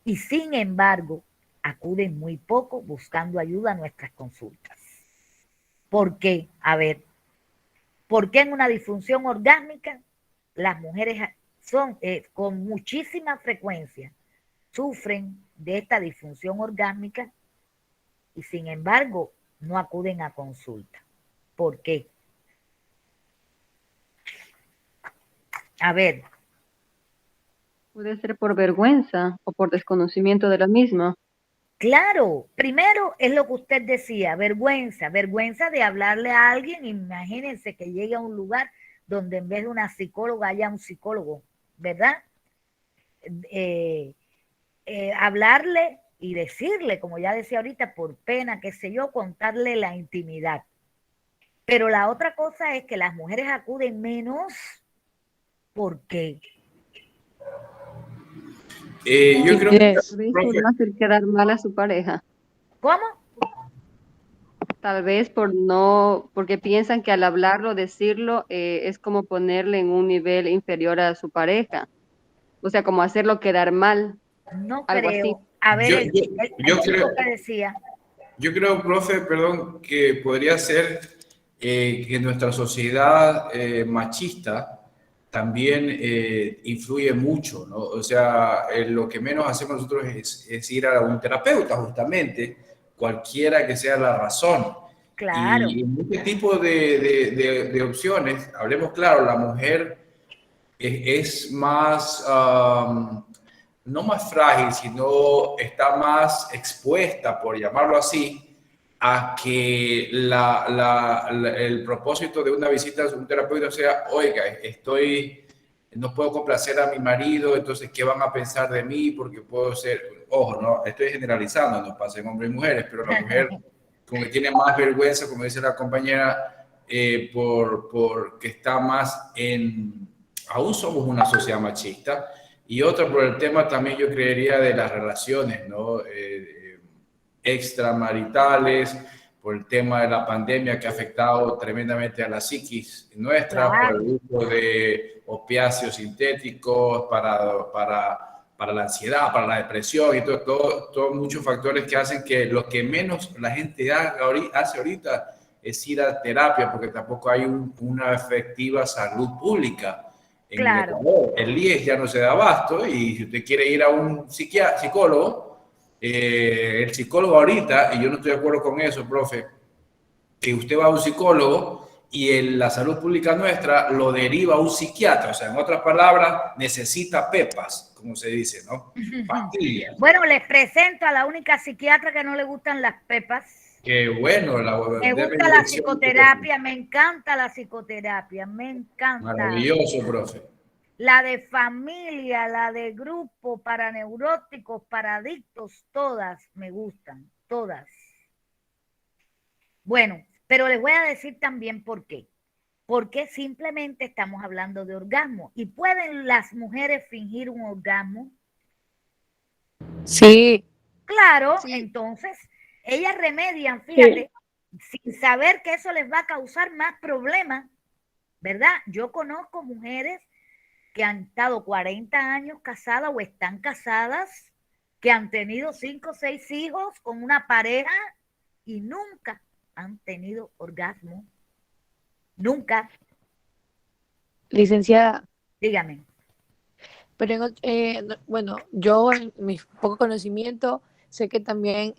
y sin embargo acuden muy poco buscando ayuda a nuestras consultas. ¿Por qué? A ver, ¿por qué en una disfunción orgásmica las mujeres son con muchísima frecuencia sufren de esta disfunción orgásmica y sin embargo no acuden a consulta? ¿Por qué? A ver. Puede ser por vergüenza o por desconocimiento de la misma. Claro, primero es lo que usted decía, vergüenza de hablarle a alguien. Imagínense que llegue a un lugar donde en vez de una psicóloga haya un psicólogo, ¿verdad? Hablarle y decirle, como ya decía ahorita, por pena, qué sé yo, contarle la intimidad. Pero la otra cosa es que las mujeres acuden menos. ¿Por qué? Yo creo que... Por no hacer quedar mal a su pareja. ¿Cómo? Tal vez porque piensan que al hablarlo, decirlo, es como ponerle en un nivel inferior a su pareja. O sea, como hacerlo quedar mal. No algo creo. Así. A ver, yo creo que decía. Yo creo, profe, perdón, que podría ser que nuestra sociedad machista también influye mucho, ¿no? O sea, lo que menos hacemos nosotros es ir a un terapeuta, justamente, cualquiera que sea la razón. Claro. Y en este tipo de opciones, hablemos claro, la mujer es más, no más frágil, sino está más expuesta, por llamarlo así, a que el propósito de una visita a un terapeuta sea, oiga, no puedo complacer a mi marido, entonces, ¿qué van a pensar de mí? Porque puedo ser, ojo, no, estoy generalizando, no pasa en hombres y mujeres, pero la mujer como que tiene más vergüenza, como dice la compañera, porque está más aún somos una sociedad machista, y otra por el tema también yo creería de las relaciones, ¿no? Extramaritales, por el tema de la pandemia que ha afectado tremendamente a la psiquis nuestra, Claro. por el uso de opiáceos sintéticos para la ansiedad, para la depresión y todo muchos factores que hacen que lo que menos la gente hace ahorita es ir a terapia, porque tampoco hay una efectiva salud pública. En el Claro. Ecuador, el IES ya no se da abasto, y si usted quiere ir a un psicólogo, el psicólogo ahorita, y yo no estoy de acuerdo con eso, profe, que usted va a un psicólogo y la salud pública nuestra lo deriva a un psiquiatra, o sea, en otras palabras, necesita pepas, como se dice, ¿no? Pastillas. Bueno, les presento a la única psiquiatra que no le gustan las pepas. Qué bueno, Me gusta la psicoterapia, me encanta la psicoterapia, me encanta. Maravilloso, profe. La de familia, la de grupo, para neuróticos, para adictos, todas me gustan, todas. Bueno, pero les voy a decir también por qué. Porque simplemente estamos hablando de orgasmo. ¿Y pueden las mujeres fingir un orgasmo? Sí. Claro, Sí. entonces ellas remedian, fíjate, sin saber que eso les va a causar más problemas, ¿verdad? Yo conozco mujeres que han estado 40 años casadas o están casadas, que han tenido 5 o 6 hijos con una pareja y nunca han tenido orgasmo. Nunca. Licenciada, Dígame. pero bueno, yo en mi poco conocimiento sé que también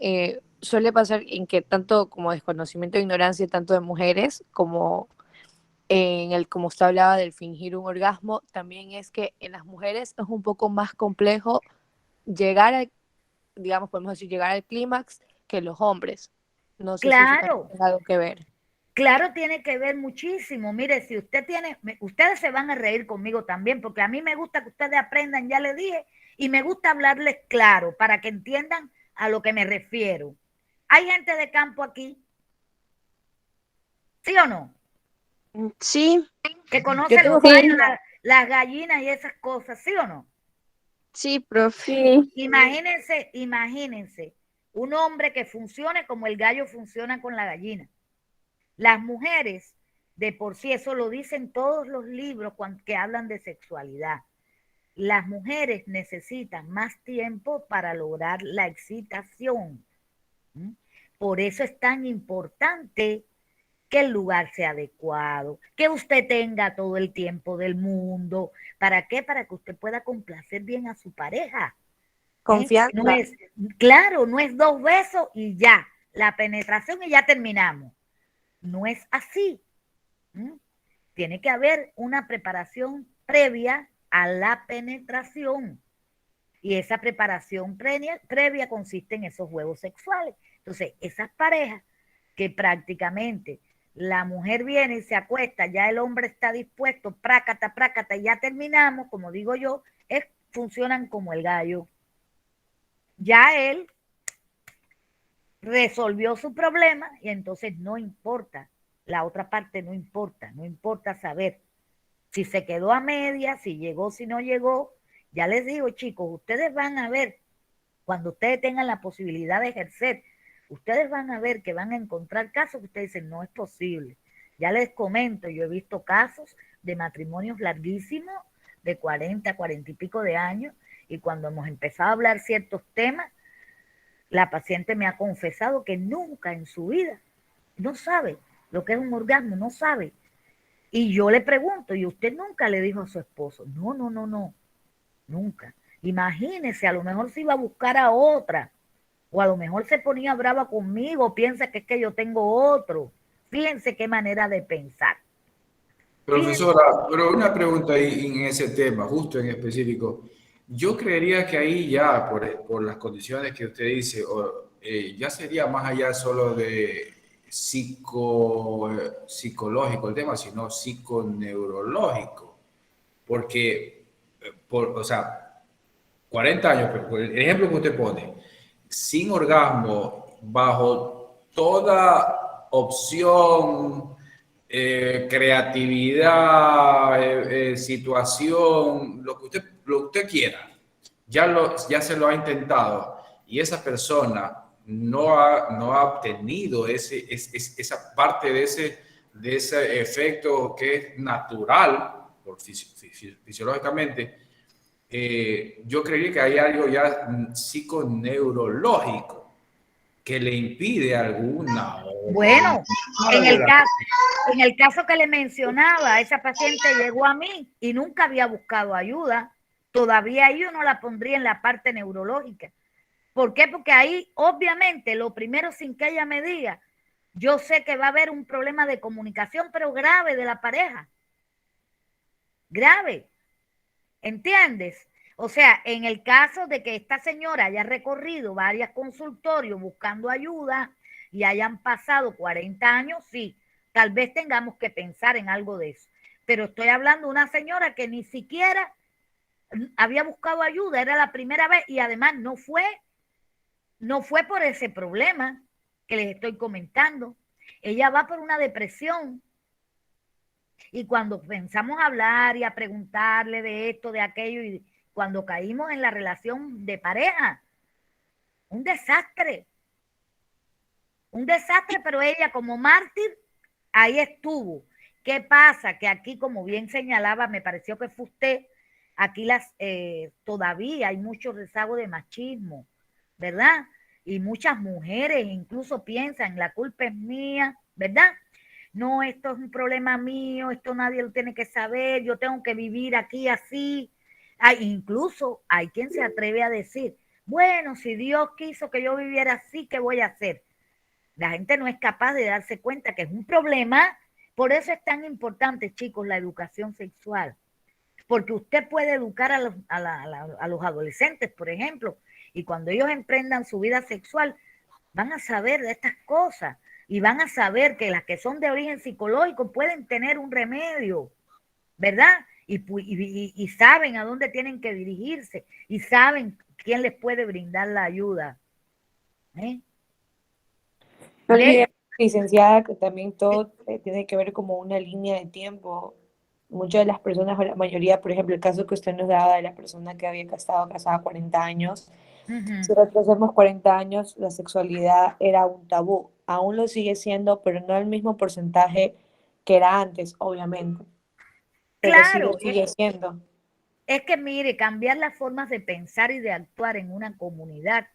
suele pasar en que tanto como desconocimiento e ignorancia tanto de mujeres como como usted hablaba del fingir un orgasmo, también es que en las mujeres es un poco más complejo llegar a, digamos, podemos decir, llegar al clímax que los hombres. No sé si eso también Claro. tiene algo que ver. Claro, tiene que ver muchísimo. Mire, si usted tiene, ustedes se van a reír conmigo también, porque a mí me gusta que ustedes aprendan, ya les dije, y me gusta hablarles claro para que entiendan a lo que me refiero. ¿Hay gente de campo aquí? ¿Sí o no? Sí, Que Yo conoce tengo los gallos, las gallinas y esas cosas, ¿sí o no? sí, profe. Sí. Imagínense un hombre que funcione como el gallo funciona con la gallina. Las mujeres, de por sí, eso lo dicen todos los libros que hablan de sexualidad. Las mujeres necesitan más tiempo para lograr la excitación. Por eso es tan importante que el lugar sea adecuado, que usted tenga todo el tiempo del mundo. ¿Para qué? Para que usted pueda complacer bien a su pareja. Confianza. No es, claro, no es 2 besos y ya, la penetración y ya terminamos. No es así. Tiene que haber una preparación previa a la penetración. Y esa preparación previa consiste en esos juegos sexuales. Entonces, esas parejas que prácticamente la mujer viene y se acuesta, ya el hombre está dispuesto, prácata, y ya terminamos, como digo yo, funcionan como el gallo. Ya él resolvió su problema y entonces no importa, la otra parte no importa saber si se quedó a media, si llegó, si no llegó. Ya les digo, chicos, ustedes van a ver, cuando ustedes tengan la posibilidad de ejercer, ustedes van a ver que van a encontrar casos que ustedes dicen, no es posible. Ya les comento, yo he visto casos de matrimonios larguísimos, de 40 y pico de años, y cuando hemos empezado a hablar ciertos temas, la paciente me ha confesado que nunca en su vida no sabe lo que es un orgasmo, no sabe. Y yo le pregunto, ¿y usted nunca le dijo a su esposo? No, nunca. Imagínese, a lo mejor se iba a buscar a otra, o a lo mejor se ponía brava conmigo, piensa que es que yo tengo otro. Fíjense qué manera de pensar. Profesora, pero una pregunta ahí en ese tema, justo en específico. Yo creería que ahí ya, por las condiciones que usted dice, ya sería más allá solo de psicológico el tema, sino psiconeurológico. Porque, o sea, 40 años, por el ejemplo que usted pone, sin orgasmo, bajo toda opción, creatividad, situación, lo que usted quiera, ya se lo ha intentado y esa persona no ha obtenido esa parte de ese efecto que es natural fisiológicamente. Yo creería que hay algo ya psiconeurológico que le impide alguna. Bueno, en el caso que le mencionaba, esa paciente llegó a mí y nunca había buscado ayuda. Todavía yo no la pondría en la parte neurológica. ¿Por qué? Porque ahí, obviamente, lo primero, sin que ella me diga, yo sé que va a haber un problema de comunicación, pero grave, de la pareja. Grave. ¿Entiendes? O sea, en el caso de que esta señora haya recorrido varios consultorios buscando ayuda y hayan pasado 40 años, sí, tal vez tengamos que pensar en algo de eso. Pero estoy hablando de una señora que ni siquiera había buscado ayuda, era la primera vez y además no fue por ese problema que les estoy comentando. Ella va por una depresión. Y cuando pensamos a hablar y a preguntarle de esto, de aquello, y cuando caímos en la relación de pareja, un desastre, pero ella como mártir, ahí estuvo. ¿Qué pasa? Que aquí, como bien señalaba, me pareció que fue usted, aquí todavía hay mucho rezago de machismo, ¿verdad? Y muchas mujeres incluso piensan, la culpa es mía, ¿verdad? No, esto es un problema mío, esto nadie lo tiene que saber, yo tengo que vivir aquí así. Incluso hay quien se atreve a decir, bueno, si Dios quiso que yo viviera así, ¿qué voy a hacer? La gente no es capaz de darse cuenta que es un problema. Por eso es tan importante, chicos, la educación sexual. Porque usted puede educar a los adolescentes, por ejemplo, y cuando ellos emprendan su vida sexual, van a saber de estas cosas y van a saber que las que son de origen psicológico pueden tener un remedio, ¿verdad? Y saben a dónde tienen que dirigirse y saben quién les puede brindar la ayuda. No olvidemos, licenciada, que también todo tiene que ver como una línea de tiempo. Muchas de las personas, o la mayoría, por ejemplo, el caso que usted nos daba de la persona que había estado casada 40 años, si retrocedemos 40 años, la sexualidad era un tabú. Aún lo sigue siendo, pero no el mismo porcentaje que era antes, obviamente. Pero Claro, sigue siendo. es que mire, cambiar las formas de pensar y de actuar en una comunidad,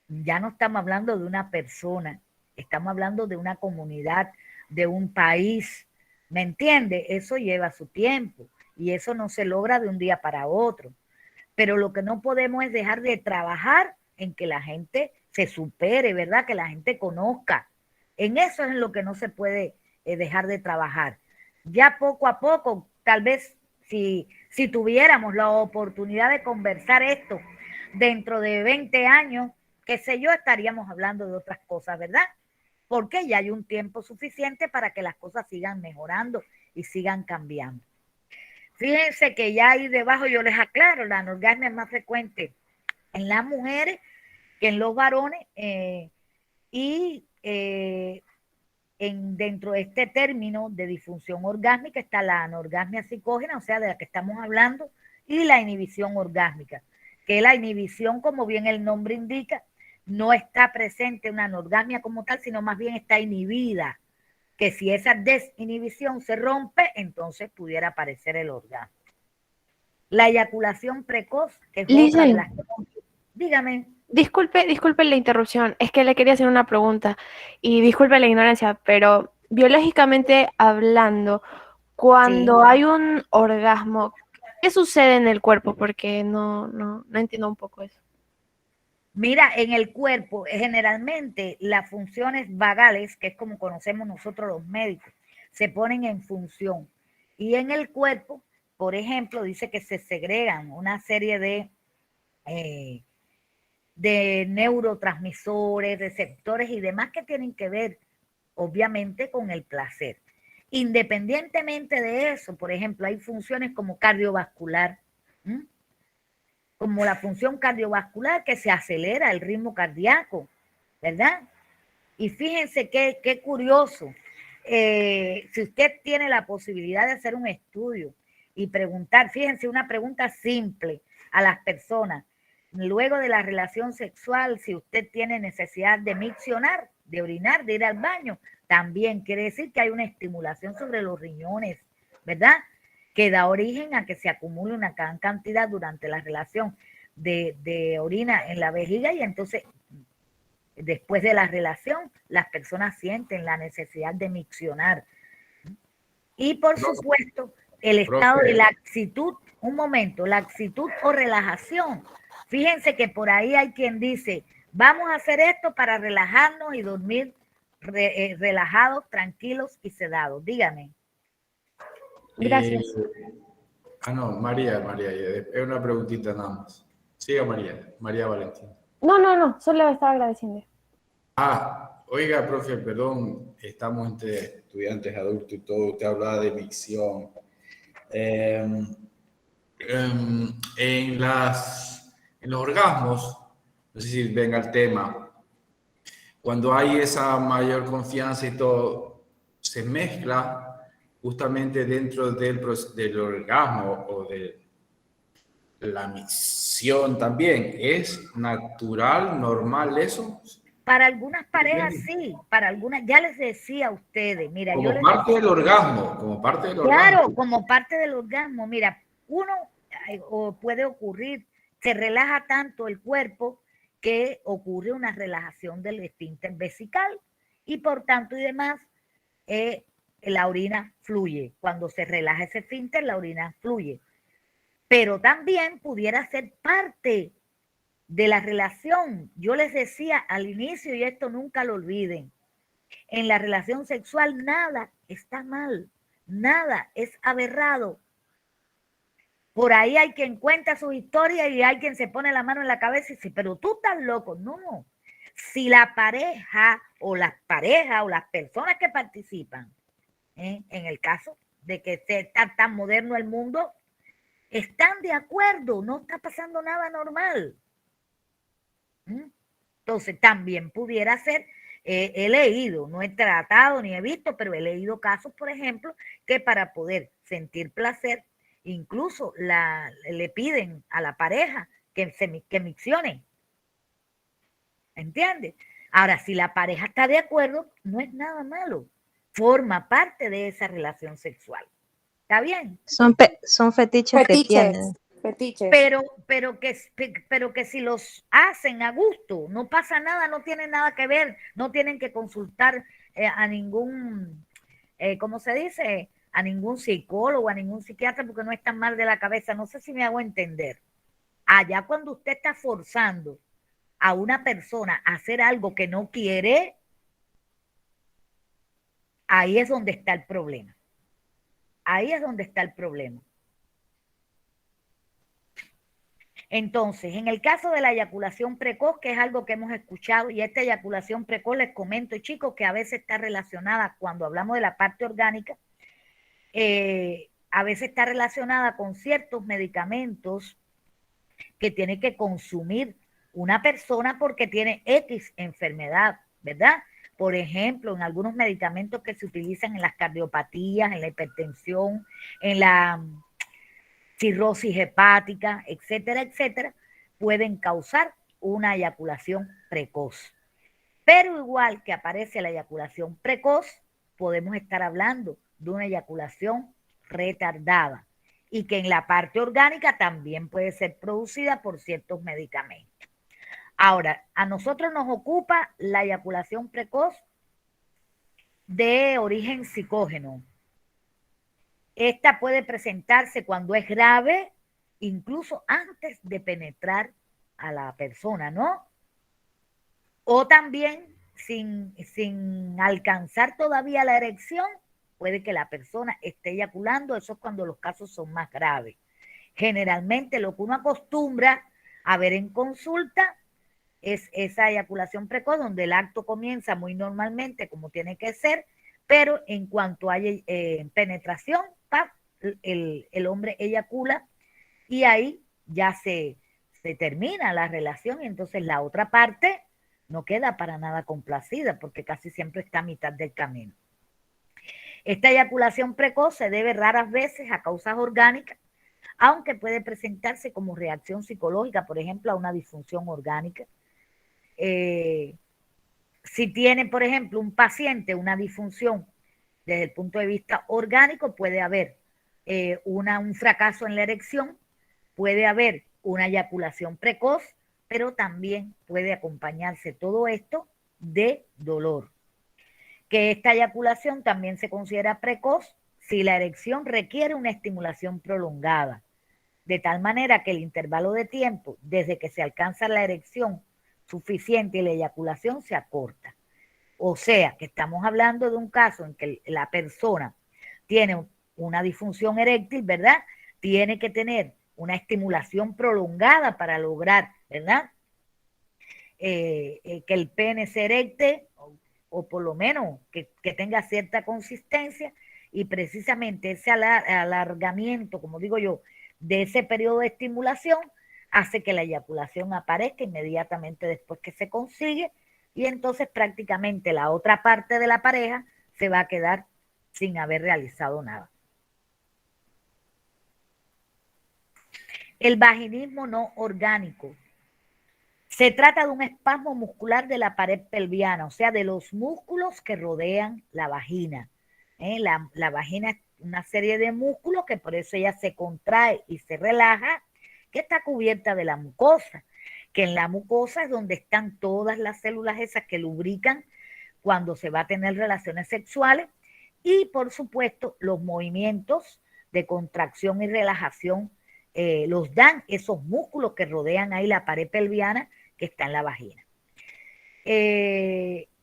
ya no estamos hablando de una persona, estamos hablando de una comunidad, de un país, ¿me entiende? Eso lleva su tiempo y eso no se logra de un día para otro. Pero lo que no podemos es dejar de trabajar en que la gente se supere, ¿verdad? Que la gente conozca. En eso es en lo que no se puede dejar de trabajar. Ya poco a poco, tal vez si tuviéramos la oportunidad de conversar esto dentro de 20 años, qué sé yo, estaríamos hablando de otras cosas, ¿verdad? Porque ya hay un tiempo suficiente para que las cosas sigan mejorando y sigan cambiando. Fíjense que ya ahí debajo yo les aclaro, la anorgasmia es más frecuente en las mujeres que en los varones dentro de este término de disfunción orgásmica está la anorgasmia psicógena, o sea, de la que estamos hablando, y la inhibición orgásmica, que la inhibición, como bien el nombre indica, no está presente una anorgasmia como tal, sino más bien está inhibida, que si esa desinhibición se rompe, entonces pudiera aparecer el orgasmo. La eyaculación precoz, que es otra de las... Dígame. Disculpe la interrupción, es que le quería hacer una pregunta y disculpe la ignorancia, pero biológicamente hablando, Cuando hay un orgasmo, ¿qué sucede en el cuerpo? Porque no entiendo un poco eso. Mira, en el cuerpo, generalmente las funciones vagales, que es como conocemos nosotros los médicos, se ponen en función. Y en el cuerpo, por ejemplo, dice que se segregan una serie de neurotransmisores, receptores y demás que tienen que ver, obviamente, con el placer. Independientemente de eso, por ejemplo, hay funciones como cardiovascular, ¿m? Como la función cardiovascular, que se acelera el ritmo cardíaco, ¿verdad? Y fíjense qué curioso. Si usted tiene la posibilidad de hacer un estudio y preguntar, fíjense, una pregunta simple a las personas, luego de la relación sexual, si usted tiene necesidad de miccionar, de orinar, de ir al baño, también quiere decir que hay una estimulación sobre los riñones, ¿verdad? Que da origen a que se acumule una gran cantidad durante la relación de orina en la vejiga, y entonces después de la relación las personas sienten la necesidad de miccionar. Y por supuesto el estado de laxitud, un momento, laxitud o relajación. Fíjense que por ahí hay quien dice, vamos a hacer esto para relajarnos y dormir relajados, tranquilos y sedados. Dígame. Gracias. No, María, es una preguntita nada más. Siga María Valentín. No, solo estaba agradeciendo. Oiga, profe, perdón, estamos entre estudiantes adultos y todo, usted hablaba de micción. En los orgasmos, no sé si venga el tema, cuando hay esa mayor confianza y todo, se mezcla justamente dentro del orgasmo o de la micción también. ¿Es natural, normal eso? Para algunas parejas sí, para algunas, ya les decía a ustedes, mira, yo Como les parte decía, del orgasmo, como parte del claro, orgasmo. como parte del orgasmo, mira, uno o puede ocurrir, se relaja tanto el cuerpo que ocurre una relajación del esfínter vesical y por tanto y demás, la orina fluye. Cuando se relaja ese esfínter, la orina fluye. Pero también pudiera ser parte de la relación. Yo les decía al inicio, y esto nunca lo olviden, en la relación sexual nada está mal, nada es aberrado. Por ahí hay quien cuenta su historia y hay quien se pone la mano en la cabeza y dice, pero tú estás loco. No, si la pareja o las parejas o las personas que participan, en el caso de que está tan moderno el mundo, están de acuerdo, no está pasando nada normal. Entonces también pudiera ser, he leído, no he tratado ni he visto, pero he leído casos, por ejemplo, que para poder sentir placer, incluso le piden a la pareja que miccione. ¿Entiendes? Ahora, si la pareja está de acuerdo, no es nada malo. Forma parte de esa relación sexual. ¿Está bien? Son fetiches que tienen. Fetiches. Pero que si los hacen a gusto, no pasa nada, no tienen nada que ver, no tienen que consultar a ningún, ¿cómo se dice? A ningún psicólogo, a ningún psiquiatra, porque no están mal de la cabeza. No sé si me hago entender. Allá cuando usted está forzando a una persona a hacer algo que no quiere, ahí es donde está el problema. Ahí es donde está el problema. Entonces, en el caso de la eyaculación precoz, que es algo que hemos escuchado, y esta eyaculación precoz, les comento, chicos, que a veces está relacionada, cuando hablamos de la parte orgánica, a veces está relacionada con ciertos medicamentos que tiene que consumir una persona porque tiene X enfermedad, ¿verdad? Por ejemplo, en algunos medicamentos que se utilizan en las cardiopatías, en la hipertensión, en la cirrosis hepática, etcétera, etcétera, pueden causar una eyaculación precoz. Pero igual que aparece la eyaculación precoz, podemos estar hablando de una eyaculación retardada y que en la parte orgánica también puede ser producida por ciertos medicamentos. Ahora, a nosotros nos ocupa la eyaculación precoz de origen psicógeno. Esta puede presentarse cuando es grave, incluso antes de penetrar a la persona, ¿no? O también sin alcanzar todavía la erección, puede que la persona esté eyaculando. Eso es cuando los casos son más graves. Generalmente lo que uno acostumbra a ver en consulta es esa eyaculación precoz, donde el acto comienza muy normalmente, como tiene que ser, pero en cuanto hay penetración, ¡pap!, el hombre eyacula y ahí ya se termina la relación, y entonces la otra parte no queda para nada complacida, porque casi siempre está a mitad del camino. Esta eyaculación precoz se debe raras veces a causas orgánicas, aunque puede presentarse como reacción psicológica, por ejemplo, a una disfunción orgánica. Si tiene, por ejemplo, un paciente una disfunción desde el punto de vista orgánico, puede haber un fracaso en la erección, puede haber una eyaculación precoz, pero también puede acompañarse todo esto de dolor. Que esta eyaculación también se considera precoz si la erección requiere una estimulación prolongada, de tal manera que el intervalo de tiempo desde que se alcanza la erección suficiente y la eyaculación se acorta. O sea, que estamos hablando de un caso en que la persona tiene una disfunción eréctil, ¿verdad? Tiene que tener una estimulación prolongada para lograr, ¿verdad? Que el pene se erecte, o por lo menos que tenga cierta consistencia, y precisamente ese alargamiento, como digo yo, de ese periodo de estimulación hace que la eyaculación aparezca inmediatamente después que se consigue, y entonces prácticamente la otra parte de la pareja se va a quedar sin haber realizado nada. El vaginismo no orgánico. Se trata de un espasmo muscular de la pared pelviana, o sea, de los músculos que rodean la vagina. La vagina es una serie de músculos que por eso ella se contrae y se relaja, que está cubierta de la mucosa, que en la mucosa es donde están todas las células esas que lubrican cuando se va a tener relaciones sexuales, y por supuesto los movimientos de contracción y relajación los dan esos músculos que rodean ahí la pared pelviana que está en la vagina.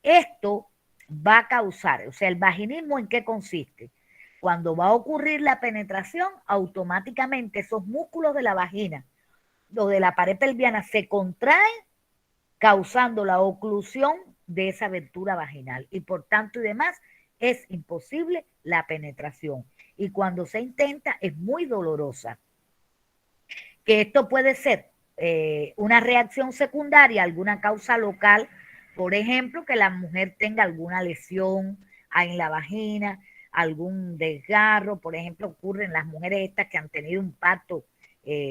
Esto va a causar, o sea, el vaginismo, ¿en qué consiste? Cuando va a ocurrir la penetración, automáticamente esos músculos de la vagina o de la pared pelviana se contraen, causando la oclusión de esa abertura vaginal, y por tanto y demás es imposible la penetración, y cuando se intenta es muy dolorosa. Que esto puede ser una reacción secundaria, alguna causa local, por ejemplo, que la mujer tenga alguna lesión en la vagina, algún desgarro, por ejemplo, ocurre en las mujeres estas que han tenido un parto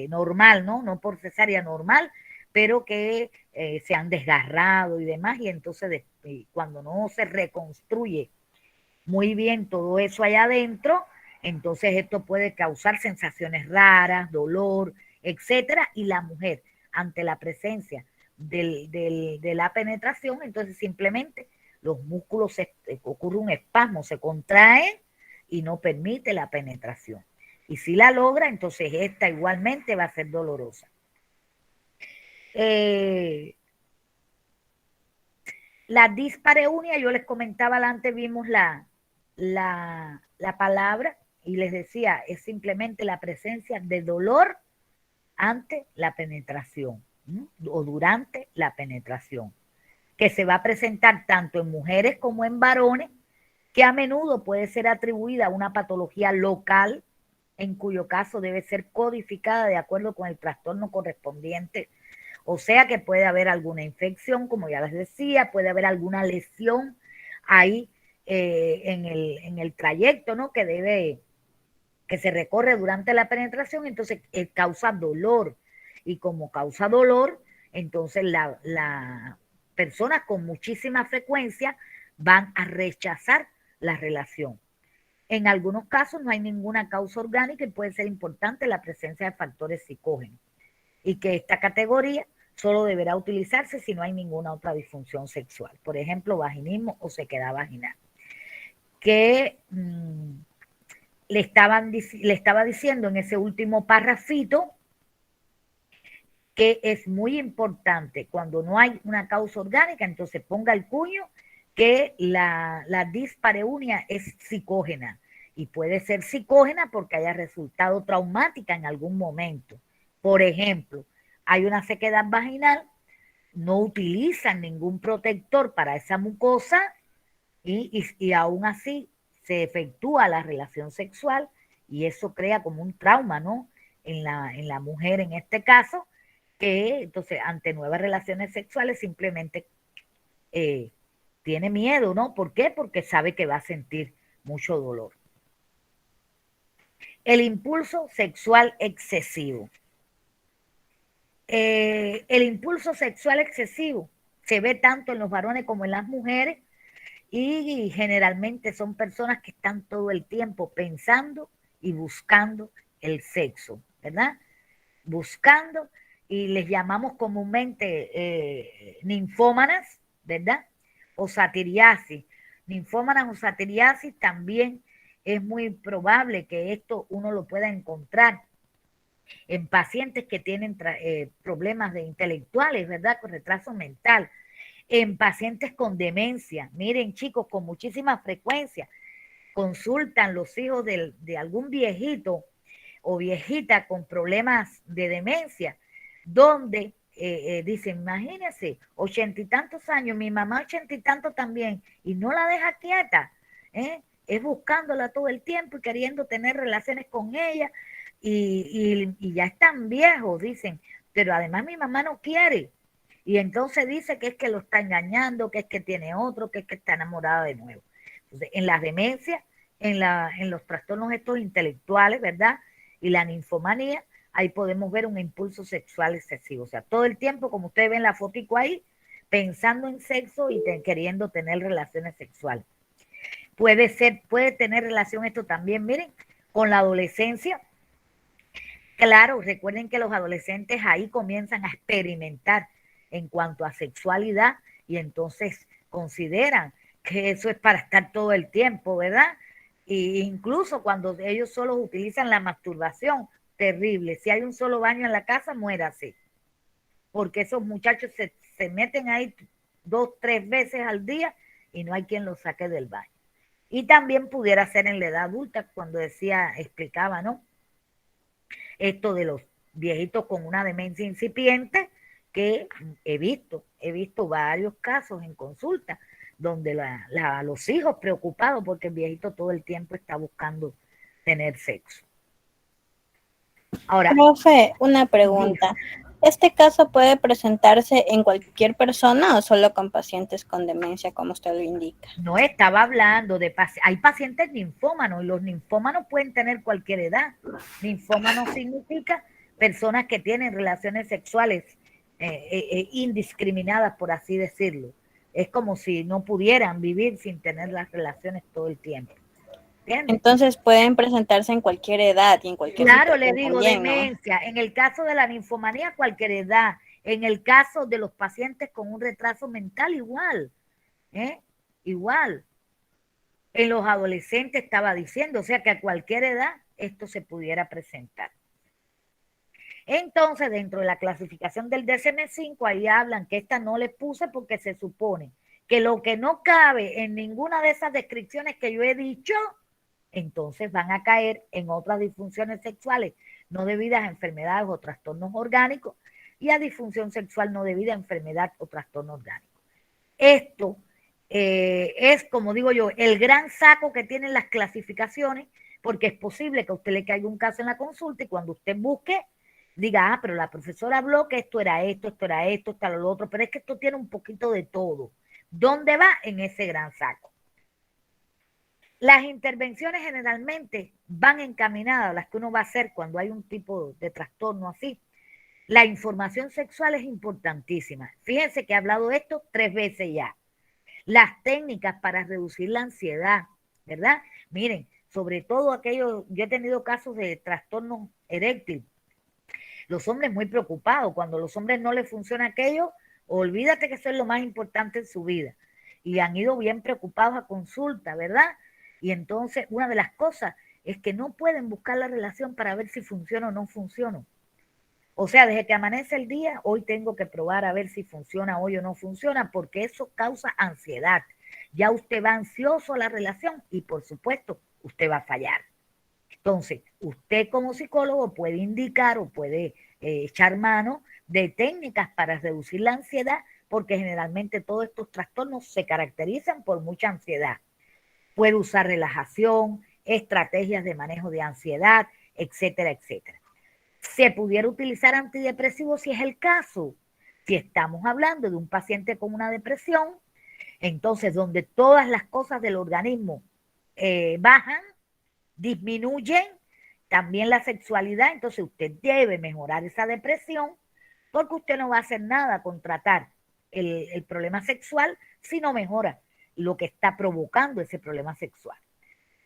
normal, ¿no? No por cesárea, normal, pero que se han desgarrado y demás, y entonces cuando no se reconstruye muy bien todo eso allá adentro, entonces esto puede causar sensaciones raras, dolor, etcétera, y la mujer, ante la presencia de la penetración, entonces simplemente los músculos, ocurre un espasmo, se contraen y no permite la penetración. Y si la logra, entonces esta igualmente va a ser dolorosa. La dispareunia, yo les comentaba antes, vimos la palabra y les decía, es simplemente la presencia de dolor ante la penetración, ¿no? O durante la penetración, que se va a presentar tanto en mujeres como en varones, que a menudo puede ser atribuida a una patología local, en cuyo caso debe ser codificada de acuerdo con el trastorno correspondiente. O sea que puede haber alguna infección, como ya les decía, puede haber alguna lesión ahí en el trayecto, ¿no? Que se recorre durante la penetración, entonces causa dolor. Y como causa dolor, entonces las personas con muchísima frecuencia van a rechazar la relación. En algunos casos no hay ninguna causa orgánica y puede ser importante la presencia de factores psicógenos, y que esta categoría solo deberá utilizarse si no hay ninguna otra disfunción sexual, por ejemplo, vaginismo o sequedad vaginal. Que le estaba diciendo en ese último parrafito que es muy importante cuando no hay una causa orgánica, entonces ponga el cuño que la dispareunia es psicógena y puede ser psicógena porque haya resultado traumática en algún momento. Por ejemplo, hay una sequedad vaginal, no utilizan ningún protector para esa mucosa y aún así se efectúa la relación sexual y eso crea como un trauma, ¿no? En la mujer en este caso, que entonces ante nuevas relaciones sexuales simplemente tiene miedo, ¿no? ¿Por qué? Porque sabe que va a sentir mucho dolor. El impulso sexual excesivo. El impulso sexual excesivo se ve tanto en los varones como en las mujeres y generalmente son personas que están todo el tiempo pensando y buscando el sexo, ¿verdad? Buscando, y les llamamos comúnmente ninfómanas, ¿verdad? O satiriasis. Ninfómanas o satiriasis también es muy probable que esto uno lo pueda encontrar en pacientes que tienen problemas de intelectuales, ¿verdad? Con retraso mental, en pacientes con demencia. Miren, chicos, con muchísima frecuencia consultan los hijos de algún viejito o viejita con problemas de demencia, donde dicen, imagínense, 80 y tantos años, mi mamá 80 y tantos también, y no la deja quieta, es buscándola todo el tiempo y queriendo tener relaciones con ella, y ya están viejos, dicen, pero además mi mamá no quiere, y entonces dice que es que lo está engañando, que es que tiene otro, que es que está enamorada de nuevo. Entonces, en las demencias, en los trastornos estos intelectuales, ¿verdad? Y la ninfomanía, ahí podemos ver un impulso sexual excesivo. O sea, todo el tiempo, como ustedes ven la fotico ahí, pensando en sexo y queriendo tener relaciones sexuales. Puede tener relación esto también, miren, con la adolescencia. Claro, recuerden que los adolescentes ahí comienzan a experimentar en cuanto a sexualidad y entonces consideran que eso es para estar todo el tiempo, ¿verdad? E incluso cuando ellos solo utilizan la masturbación, terrible. Si hay un solo baño en la casa, muérase. Porque esos muchachos se meten ahí 2, 3 veces al día y no hay quien los saque del baño. Y también pudiera ser en la edad adulta, cuando explicaba, ¿no? Esto de los viejitos con una demencia incipiente, que he visto varios casos en consulta, donde los hijos preocupados porque el viejito todo el tiempo está buscando tener sexo. Ahora, profe, una pregunta. ¿Este caso puede presentarse en cualquier persona o solo con pacientes con demencia, como usted lo indica? No, estaba hablando de hay pacientes ninfómanos y los ninfómanos pueden tener cualquier edad. Ninfómano significa personas que tienen relaciones sexuales indiscriminadas, por así decirlo. Es como si no pudieran vivir sin tener las relaciones todo el tiempo. ¿Entiendes? Entonces pueden presentarse en cualquier edad y en cualquier Claro, le digo, también, ¿no? demencia. En el caso de la ninfomanía, cualquier edad. En el caso de los pacientes con un retraso mental, igual. Igual. En los adolescentes estaba diciendo, o sea que a cualquier edad esto se pudiera presentar. Entonces, dentro de la clasificación del DSM-5, ahí hablan que esta no le puse porque se supone que lo que no cabe en ninguna de esas descripciones que yo he dicho, entonces van a caer en otras disfunciones sexuales no debidas a enfermedades o trastornos orgánicos y a disfunción sexual no debida a enfermedad o trastorno orgánico. Esto es, como digo yo, el gran saco que tienen las clasificaciones, porque es posible que a usted le caiga un caso en la consulta y cuando usted busque, diga, pero la profesora habló que esto era esto, esto era esto, esto era lo otro, pero es que esto tiene un poquito de todo. ¿Dónde va? En ese gran saco. Las intervenciones generalmente van encaminadas, las que uno va a hacer cuando hay un tipo de trastorno así. La información sexual es importantísima. Fíjense que he hablado de esto 3 veces ya. Las técnicas para reducir la ansiedad, ¿verdad? Miren, sobre todo aquellos, yo he tenido casos de trastorno eréctil. Los hombres muy preocupados, cuando a los hombres no les funciona aquello, olvídate que eso es lo más importante en su vida. Y han ido bien preocupados a consulta, ¿verdad? Y entonces una de las cosas es que no pueden buscar la relación para ver si funciona o no funciona. O sea, desde que amanece el día, hoy tengo que probar a ver si funciona hoy o no funciona, porque eso causa ansiedad. Ya usted va ansioso a la relación y por supuesto usted va a fallar. Entonces, usted como psicólogo puede indicar o puede echar mano de técnicas para reducir la ansiedad, porque generalmente todos estos trastornos se caracterizan por mucha ansiedad. Puede usar relajación, estrategias de manejo de ansiedad, etcétera, etcétera. Se pudiera utilizar antidepresivos si es el caso. Si estamos hablando de un paciente con una depresión, entonces donde todas las cosas del organismo bajan, disminuyen, también la sexualidad, entonces usted debe mejorar esa depresión porque usted no va a hacer nada con tratar el problema sexual si no mejora lo que está provocando ese problema sexual.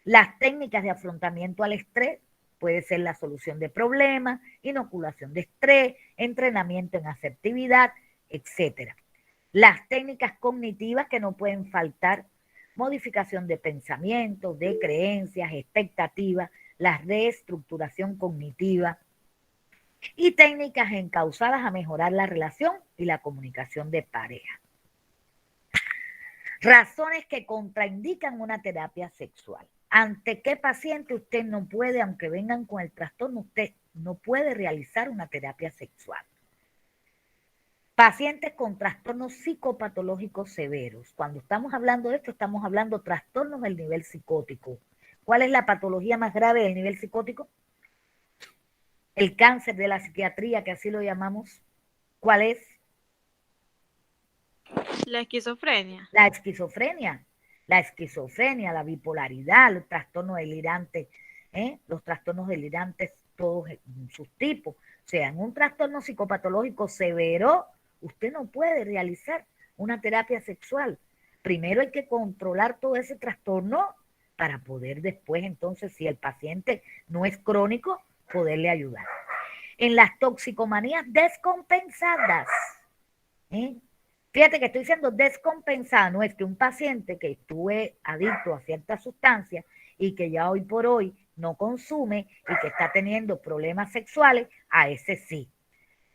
Las técnicas de afrontamiento al estrés puede ser la solución de problemas, inoculación de estrés, entrenamiento en asertividad, etc. Las técnicas cognitivas que no pueden faltar, modificación de pensamientos, de creencias, expectativas, la reestructuración cognitiva y técnicas encausadas a mejorar la relación y la comunicación de pareja. Razones que contraindican una terapia sexual. ¿Ante qué paciente usted no puede, aunque vengan con el trastorno, usted no puede realizar una terapia sexual? Pacientes con trastornos psicopatológicos severos. Cuando estamos hablando de esto, estamos hablando de trastornos del nivel psicótico. ¿Cuál es la patología más grave del nivel psicótico? El cáncer de la psiquiatría, que así lo llamamos. ¿Cuál es? La esquizofrenia. La esquizofrenia. La esquizofrenia, la bipolaridad, los trastornos delirantes, los trastornos delirantes, todos sus tipos. O sea, en un trastorno psicopatológico severo, usted no puede realizar una terapia sexual. Primero hay que controlar todo ese trastorno para poder después, entonces, si el paciente no es crónico, poderle ayudar. En las toxicomanías descompensadas, fíjate que estoy diciendo descompensada, no es que un paciente que estuve adicto a cierta sustancia y que ya hoy por hoy no consume y que está teniendo problemas sexuales, a ese sí.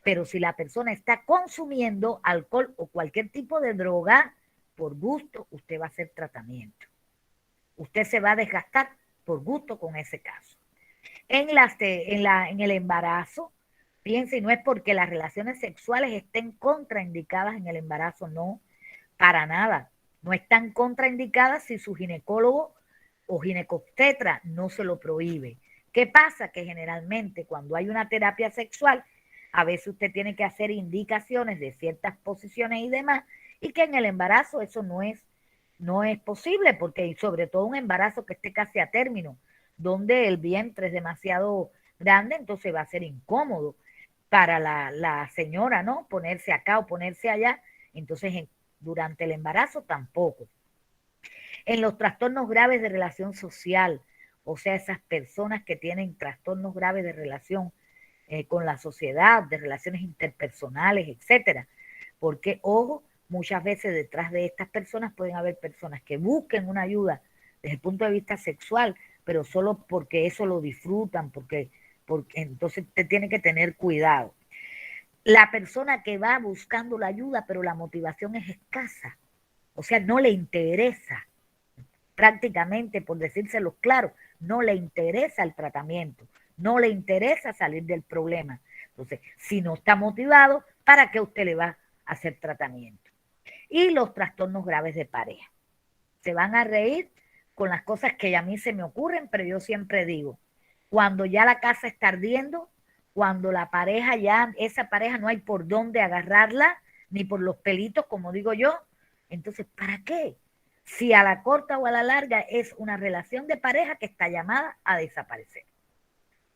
Pero si la persona está consumiendo alcohol o cualquier tipo de droga, por gusto, usted va a hacer tratamiento. Usted se va a desgastar por gusto con ese caso. En el embarazo, piense, no es porque las relaciones sexuales estén contraindicadas en el embarazo, no, para nada. No están contraindicadas si su ginecólogo o ginecobstetra no se lo prohíbe. ¿Qué pasa? Que generalmente cuando hay una terapia sexual, a veces usted tiene que hacer indicaciones de ciertas posiciones y demás, y que en el embarazo eso no es posible, porque sobre todo un embarazo que esté casi a término, donde el vientre es demasiado grande, entonces va a ser incómodo para la señora, ¿no? Ponerse acá o ponerse allá, entonces durante el embarazo tampoco. En los trastornos graves de relación social, o sea, esas personas que tienen trastornos graves de relación con la sociedad, de relaciones interpersonales, etcétera. Porque, ojo, muchas veces detrás de estas personas pueden haber personas que busquen una ayuda desde el punto de vista sexual, pero solo porque eso lo disfrutan, porque entonces usted tiene que tener cuidado. La persona que va buscando la ayuda, pero la motivación es escasa, o sea, no le interesa, prácticamente, por decírselo claro, no le interesa el tratamiento, no le interesa salir del problema. Entonces, si no está motivado, ¿para qué usted le va a hacer tratamiento? Y los trastornos graves de pareja. Se van a reír con las cosas que a mí se me ocurren, pero yo siempre digo, cuando ya la casa está ardiendo, cuando la pareja ya, esa pareja no hay por dónde agarrarla, ni por los pelitos, como digo yo, entonces, ¿para qué? Si a la corta o a la larga es una relación de pareja que está llamada a desaparecer.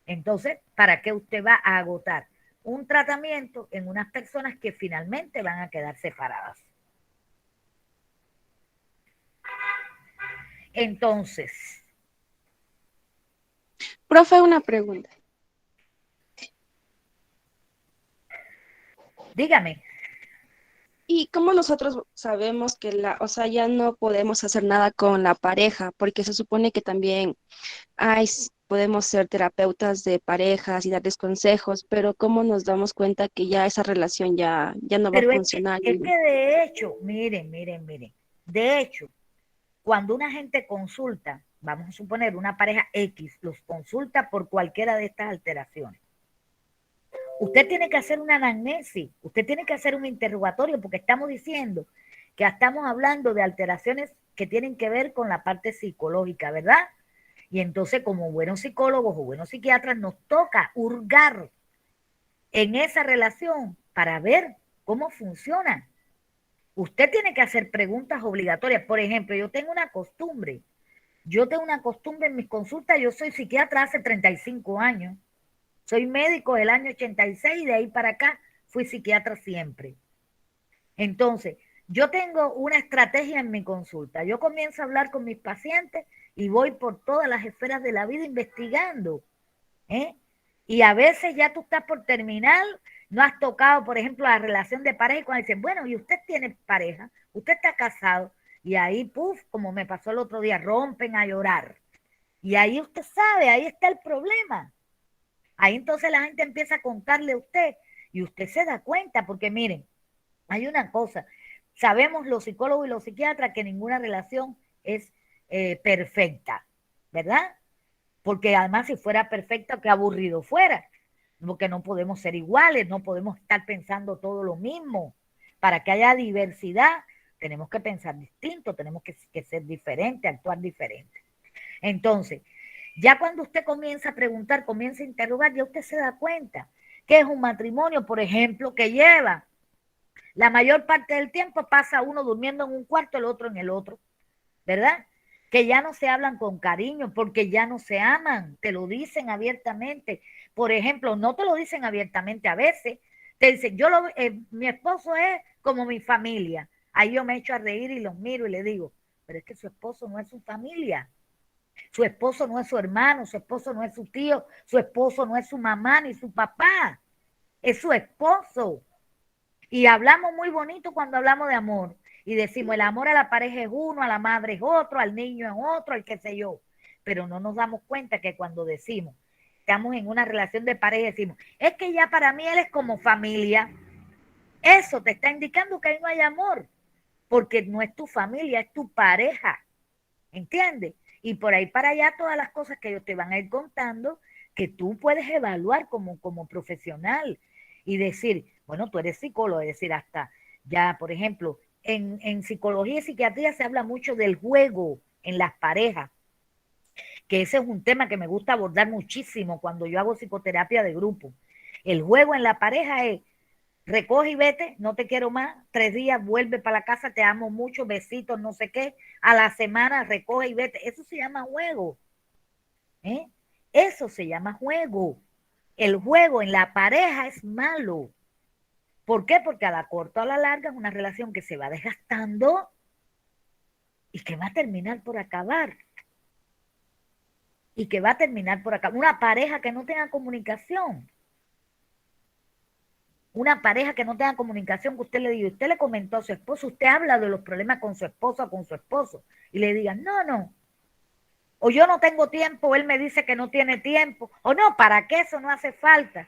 Entonces, ¿para qué usted va a agotar un tratamiento en unas personas que finalmente van a quedar separadas? Entonces, Profe, una pregunta. dígame. ¿Y cómo nosotros sabemos que o sea, ya no podemos hacer nada con la pareja? Porque se supone que también hay podemos ser terapeutas de parejas y darles consejos, pero ¿cómo nos damos cuenta que ya esa relación ya no va a Pero funcionar? es que de hecho, miren, de hecho, cuando una gente consulta, vamos a suponer una pareja X, los consulta por cualquiera de estas alteraciones. Usted tiene que hacer una anamnesis, usted tiene que hacer un interrogatorio, porque estamos diciendo que estamos hablando de alteraciones que tienen que ver con la parte psicológica, ¿verdad? Y entonces, como buenos psicólogos o buenos psiquiatras, nos toca hurgar en esa relación para ver cómo funciona. Usted tiene que hacer preguntas obligatorias. Por ejemplo, yo tengo una costumbre en mis consultas. Yo soy psiquiatra hace 35 años. Soy médico del año 86 y de ahí para acá fui psiquiatra siempre. Entonces, yo tengo una estrategia en mi consulta. Yo comienzo a hablar con mis pacientes y voy por todas las esferas de la vida investigando. Y a veces ya tú estás por terminar, no has tocado, por ejemplo, la relación de pareja y cuando dicen, bueno, y usted tiene pareja, usted está casado, y ahí, puf, como me pasó el otro día, rompen a llorar. Y ahí usted sabe, ahí está el problema. Ahí entonces la gente empieza a contarle a usted y usted se da cuenta, porque miren, hay una cosa, sabemos los psicólogos y los psiquiatras que ninguna relación es perfecta, ¿verdad? Porque además si fuera perfecta, qué aburrido fuera, porque no podemos ser iguales, no podemos estar pensando todo lo mismo. Para que haya diversidad, tenemos que pensar distinto, tenemos que ser diferentes, actuar diferente. Entonces, ya cuando usted comienza a preguntar, comienza a interrogar, ya usted se da cuenta que es un matrimonio, por ejemplo, que lleva la mayor parte del tiempo, pasa uno durmiendo en un cuarto, el otro en el otro, ¿verdad? Que ya no se hablan con cariño porque ya no se aman, te lo dicen abiertamente. Por ejemplo, no te lo dicen abiertamente a veces, te dicen, mi esposo es como mi familia. Ahí yo me echo a reír y los miro y le digo, pero es que su esposo no es su familia. Su esposo no es su hermano, su esposo no es su tío, su esposo no es su mamá ni su papá, es su esposo. Y hablamos muy bonito cuando hablamos de amor. Y decimos, el amor a la pareja es uno, a la madre es otro, al niño es otro, al qué sé yo. Pero no nos damos cuenta que cuando decimos, estamos en una relación de pareja y decimos, es que ya para mí él es como familia. Eso te está indicando que ahí no hay amor, porque no es tu familia, es tu pareja. ¿Entiendes? Y por ahí para allá todas las cosas que ellos te van a ir contando, que tú puedes evaluar como profesional y decir, bueno, tú eres psicólogo, es decir, hasta ya, por ejemplo, en psicología y psiquiatría se habla mucho del juego en las parejas, que ese es un tema que me gusta abordar muchísimo cuando yo hago psicoterapia de grupo. El juego en la pareja es, recoge y vete, no te quiero más, 3 días, vuelve para la casa, te amo mucho, besitos, no sé qué, a la semana recoge y vete. Eso se llama juego. Eso se llama juego. El juego en la pareja es malo. ¿Por qué? Porque a la corta o a la larga es una relación que se va desgastando y que va a terminar por acabar. Y que va a terminar por acabar. Una pareja que no tenga comunicación. Una pareja que no tenga comunicación, que usted le diga, usted le comentó a su esposo, usted habla de los problemas con su esposa o con su esposo, y le digan, no, o yo no tengo tiempo, él me dice que no tiene tiempo, o no, ¿para qué? Eso no hace falta.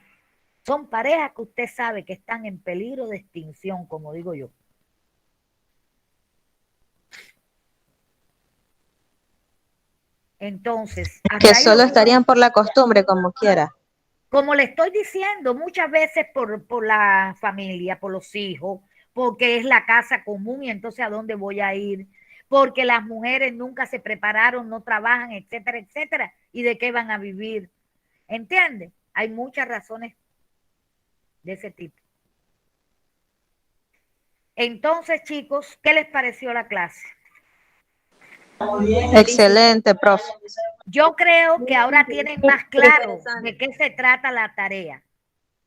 Son parejas que usted sabe que están en peligro de extinción, como digo yo. Entonces, Que solo estarían por la costumbre, como quiera. Como le estoy diciendo, muchas veces por la familia, por los hijos, porque es la casa común y entonces ¿a dónde voy a ir? Porque las mujeres nunca se prepararon, no trabajan, etcétera, etcétera. ¿Y de qué van a vivir? ¿Entiendes? Hay muchas razones de ese tipo. Entonces, chicos, ¿qué les pareció la clase? Excelente, profe. Yo creo que ahora tienen más claro de qué se trata la tarea.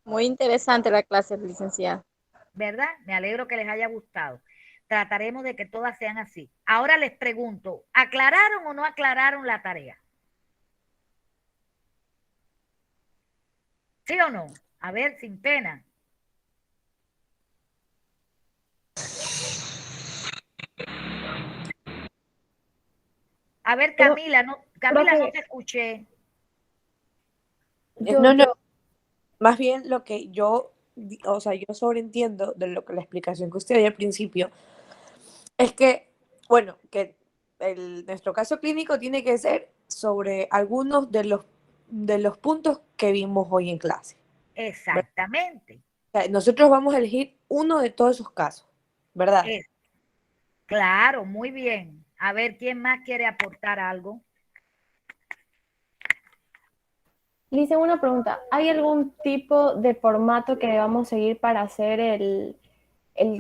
Muy interesante la clase, licenciada. ¿Verdad? Me alegro que les haya gustado. Trataremos de que todas sean así. Ahora les pregunto, ¿aclararon o no aclararon la tarea? ¿Sí o no? A ver, sin pena. A ver, Camila, no te escuché. No, no, más bien lo que yo, o sea, yo sobreentiendo de lo que la explicación que usted dio al principio es que, bueno, que nuestro caso clínico tiene que ser sobre algunos de los puntos que vimos hoy en clase. Exactamente. O sea, nosotros vamos a elegir uno de todos esos casos, ¿verdad? Claro, muy bien. A ver, ¿quién más quiere aportar algo? Le hice una pregunta. ¿Hay algún tipo de formato que debamos seguir para hacer el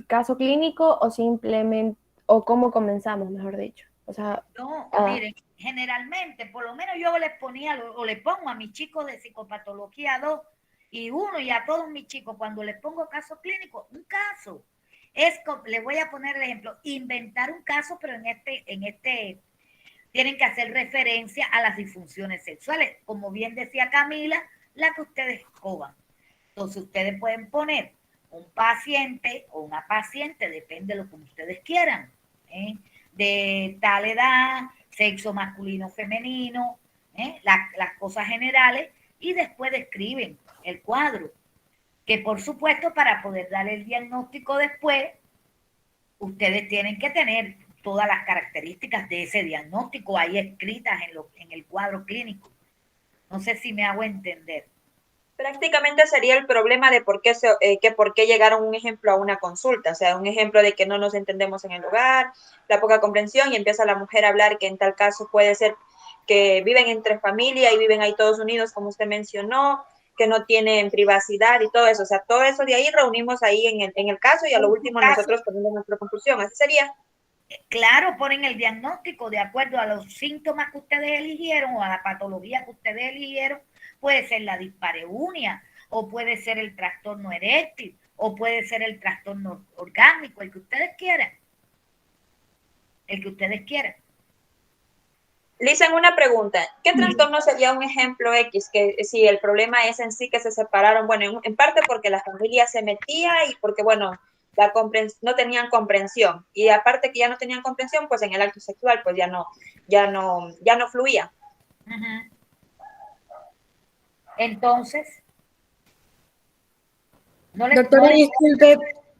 caso clínico o simplemente, o cómo comenzamos, mejor dicho? O sea, No, miren, generalmente, por lo menos yo les ponía o le pongo a mis chicos de psicopatología 2 y 1 y a todos mis chicos, cuando les pongo caso clínico, un caso. Les voy a poner el ejemplo, inventar un caso, pero en este tienen que hacer referencia a las disfunciones sexuales, como bien decía Camila, la que ustedes escoban. Entonces ustedes pueden poner un paciente o una paciente, depende de lo que ustedes quieran, de tal edad, sexo masculino o femenino, las cosas generales, y después describen el cuadro, que por supuesto para poder dar el diagnóstico después, ustedes tienen que tener todas las características de ese diagnóstico ahí escritas en el cuadro clínico. No sé si me hago entender. Prácticamente sería el problema de por qué llegaron, un ejemplo, a una consulta. O sea, un ejemplo de que no nos entendemos en el hogar, la poca comprensión, y empieza la mujer a hablar que en tal caso puede ser que viven entre familia y viven ahí todos unidos, como usted mencionó, que no tienen privacidad y todo eso. O sea, todo eso de ahí reunimos ahí en el caso y a lo último nosotros ponemos nuestra conclusión. Así sería. Claro, ponen el diagnóstico de acuerdo a los síntomas que ustedes eligieron o a la patología que ustedes eligieron. Puede ser la dispareunia, o puede ser el trastorno eréctil, o puede ser el trastorno orgánico, el que ustedes quieran. El que ustedes quieran. Le hice una pregunta. ¿Qué trastorno sería un ejemplo X? Que si el problema es en sí que se separaron, bueno, en parte porque la familia se metía y porque, bueno, no tenían comprensión. Y aparte que ya no tenían comprensión, pues en el acto sexual, pues ya no fluía. Uh-huh. Entonces, doctora, disculpe,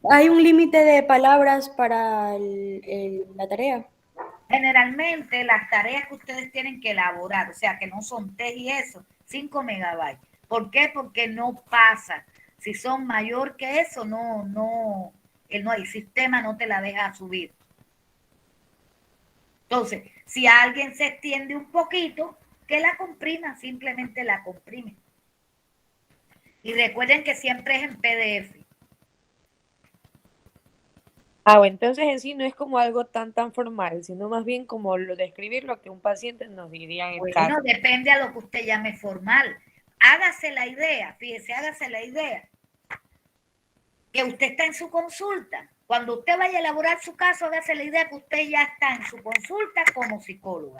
¿hay un límite de palabras para la tarea? Generalmente las tareas que ustedes tienen que elaborar, o sea, que no son test y eso, 5 megabytes. ¿Por qué? Porque no pasa. Si son mayor que eso, el sistema no te la deja subir. Entonces, si alguien se extiende un poquito, que la comprima, simplemente la comprime. Y recuerden que siempre es en PDF. Bueno, entonces en sí no es como algo tan formal, sino más bien como lo de escribir lo que un paciente nos diría en el caso. Bueno, depende a lo que usted llame formal. Hágase la idea, fíjese, hágase la idea que usted está en su consulta. Cuando usted vaya a elaborar su caso, hágase la idea que usted ya está en su consulta como psicóloga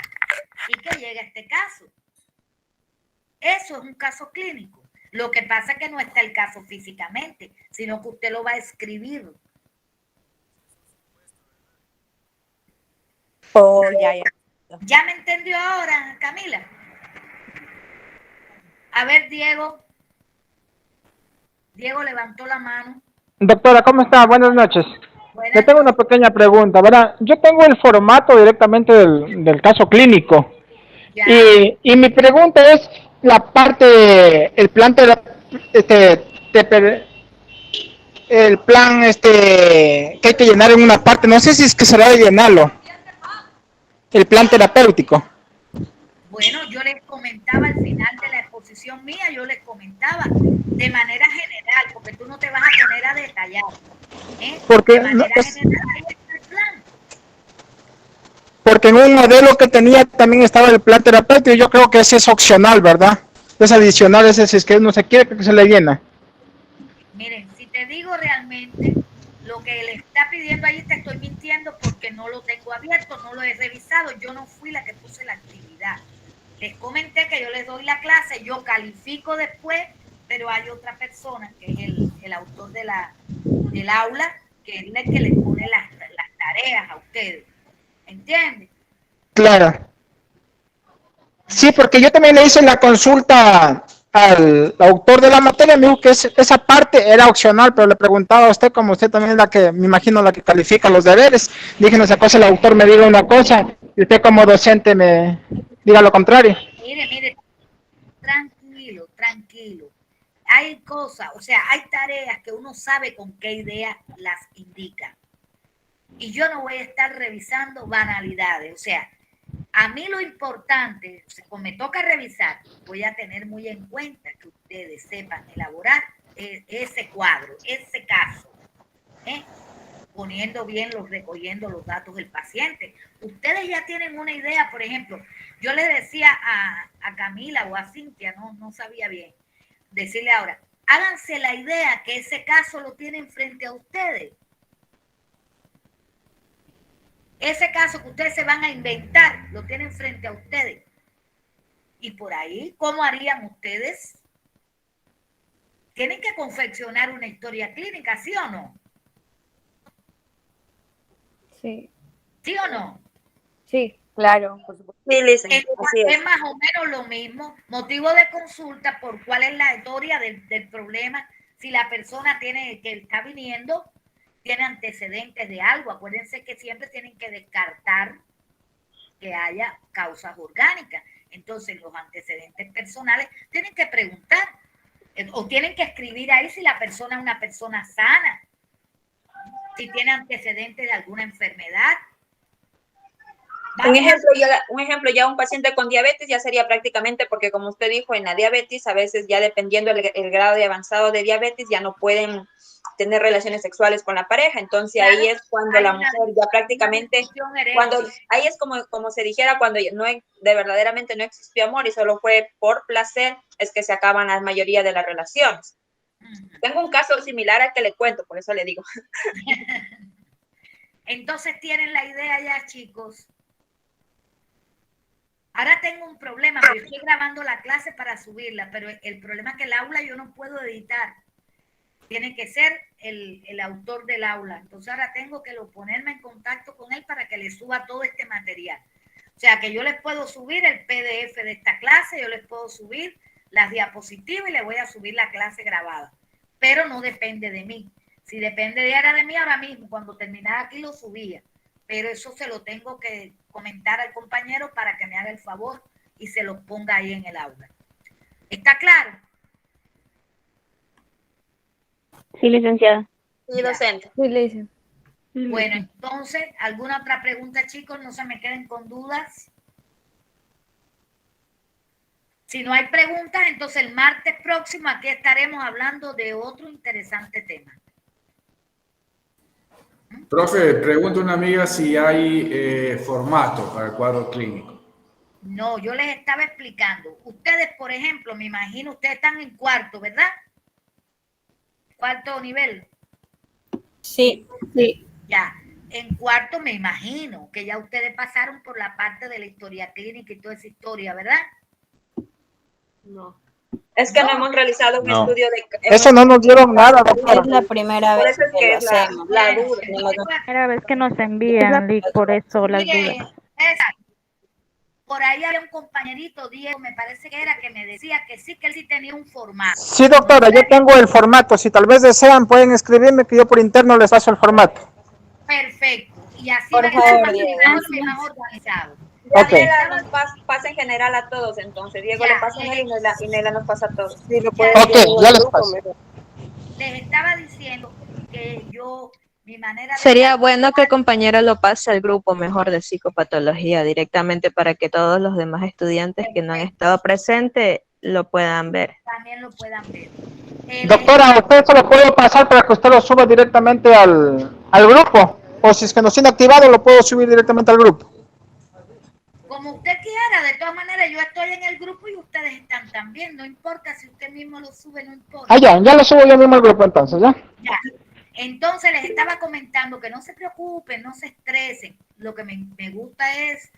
y que llega este caso. Eso es un caso clínico. Lo que pasa es que no está el caso físicamente, sino que usted lo va a escribir. Oh, ya. ¿Ya me entendió ahora, Camila? A ver, Diego. Diego levantó la mano. Doctora, ¿cómo está? Buenas noches. Le tengo una pequeña pregunta, ¿verdad? Yo tengo el formato directamente del caso clínico. Y mi pregunta es la parte, el plan que hay que llenar en una parte, no sé si es que se debe llenarlo, el plan terapéutico. Bueno, yo les comentaba al final de la exposición mía, yo les comentaba de manera general, porque tú no te vas a poner a detallar. Porque, de manera general, ahí está el plan. Porque en un modelo que tenía también estaba el plan terapéutico y yo creo que ese es opcional, ¿verdad? Es adicional, ese si es que no se quiere que se le llena. Miren, si te digo realmente, lo que le está pidiendo ahí te estoy mintiendo porque no lo tengo abierto, no lo he revisado, yo no fui la que puse la actividad. Les comenté que yo les doy la clase, yo califico después, pero hay otra persona que es el autor del aula, que es el que les pone las tareas a ustedes. ¿Entiendes? Claro. Sí, porque yo también le hice la consulta al autor de la materia, me dijo que esa parte era opcional, pero le preguntaba a usted, como usted también es la que, me imagino, la que califica los deberes. Dije, no sé cosa, el autor me diga una cosa y usted como docente me diga lo contrario. Mire, tranquilo, tranquilo. Hay cosas, o sea, hay tareas que uno sabe con qué idea las indica. Y yo no voy a estar revisando banalidades, o sea, a mí lo importante, como me toca revisar, voy a tener muy en cuenta que ustedes sepan elaborar ese cuadro, ese caso, poniendo bien recogiendo los datos del paciente. Ustedes ya tienen una idea, por ejemplo, yo le decía a Camila o a Cintia, no sabía bien, decirle ahora, háganse la idea que ese caso lo tienen frente a ustedes. Ese caso que ustedes se van a inventar, lo tienen frente a ustedes. Y por ahí, ¿cómo harían ustedes? Tienen que confeccionar una historia clínica, ¿sí o no? Sí. ¿Sí o no? Sí. Claro, por supuesto. Es más o menos lo mismo. Motivo de consulta por cuál es la historia del problema. Si la persona que está viniendo tiene antecedentes de algo. Acuérdense que siempre tienen que descartar que haya causas orgánicas. Entonces, los antecedentes personales tienen que preguntar o tienen que escribir ahí si la persona es una persona sana, si tiene antecedentes de alguna enfermedad. Un ejemplo, ya un paciente con diabetes ya sería prácticamente, porque como usted dijo, en la diabetes, a veces ya dependiendo el grado de avanzado de diabetes, ya no pueden tener relaciones sexuales con la pareja. Entonces Claro, ahí es cuando la mujer ya prácticamente, ahí es como se dijera, cuando de verdaderamente no existió amor y solo fue por placer, es que se acaban la mayoría de las relaciones. Tengo un caso similar al que le cuento, por eso le digo. Entonces tienen la idea ya, chicos. Ahora tengo un problema, porque estoy grabando la clase para subirla, pero el problema es que el aula yo no puedo editar. Tiene que ser el autor del aula. Entonces ahora tengo que ponerme en contacto con él para que le suba todo este material. O sea, que yo les puedo subir el PDF de esta clase, yo les puedo subir las diapositivas y les voy a subir la clase grabada. Pero no depende de mí. Si depende de mí, ahora mismo, cuando terminara aquí lo subía. Pero eso se lo tengo que comentar al compañero para que me haga el favor y se lo ponga ahí en el aula. ¿Está claro? Sí, licenciada. Sí, docente. Sí, le dicen. Bueno, entonces, ¿alguna otra pregunta, chicos? No se me queden con dudas. Si no hay preguntas, entonces el martes próximo aquí estaremos hablando de otro interesante tema. Profe, pregunta una amiga si hay formato para el cuadro clínico. No, yo les estaba explicando. Ustedes, por ejemplo, me imagino, ustedes están en cuarto, ¿verdad? Cuarto nivel. Sí, sí. Ya, en cuarto me imagino que ya ustedes pasaron por la parte de la historia clínica y toda esa historia, ¿verdad? No. Es que no hemos realizado un estudio de... Eso no nos dieron nada, doctora. Es la primera Por vez eso es que lo es la hacemos. duda. La primera vez que nos envían, Lick, por eso las Mire, dudas. por ahí había un compañerito, Diego, me parece que era, que me decía que sí, que él sí tenía un formato. Sí, doctora, yo tengo el formato. Si tal vez desean, pueden escribirme que yo por interno les paso el formato. Perfecto. Y así Por va a favor, estar Diego. más organizado. Diego nos pasa en general a todos, entonces. Diego le pasa a él y Nela nos pasa a todos. Sí, ya les paso. Les estaba diciendo que mi manera de... Sería bueno que el compañero lo pase al grupo mejor de psicopatología directamente para que todos los demás estudiantes que no han estado presentes lo puedan ver. También lo puedan ver. Doctora, ¿usted se lo puedo pasar para que usted lo suba directamente al grupo? O si es que no tiene activado, lo puedo subir directamente al grupo. Como usted quiera, de todas maneras, yo estoy en el grupo y ustedes están también. No importa si usted mismo lo sube, no importa. Ah, ya lo subo yo mismo al grupo entonces, ¿ya? Ya. Entonces les estaba comentando que no se preocupen, no se estresen. Lo que me gusta es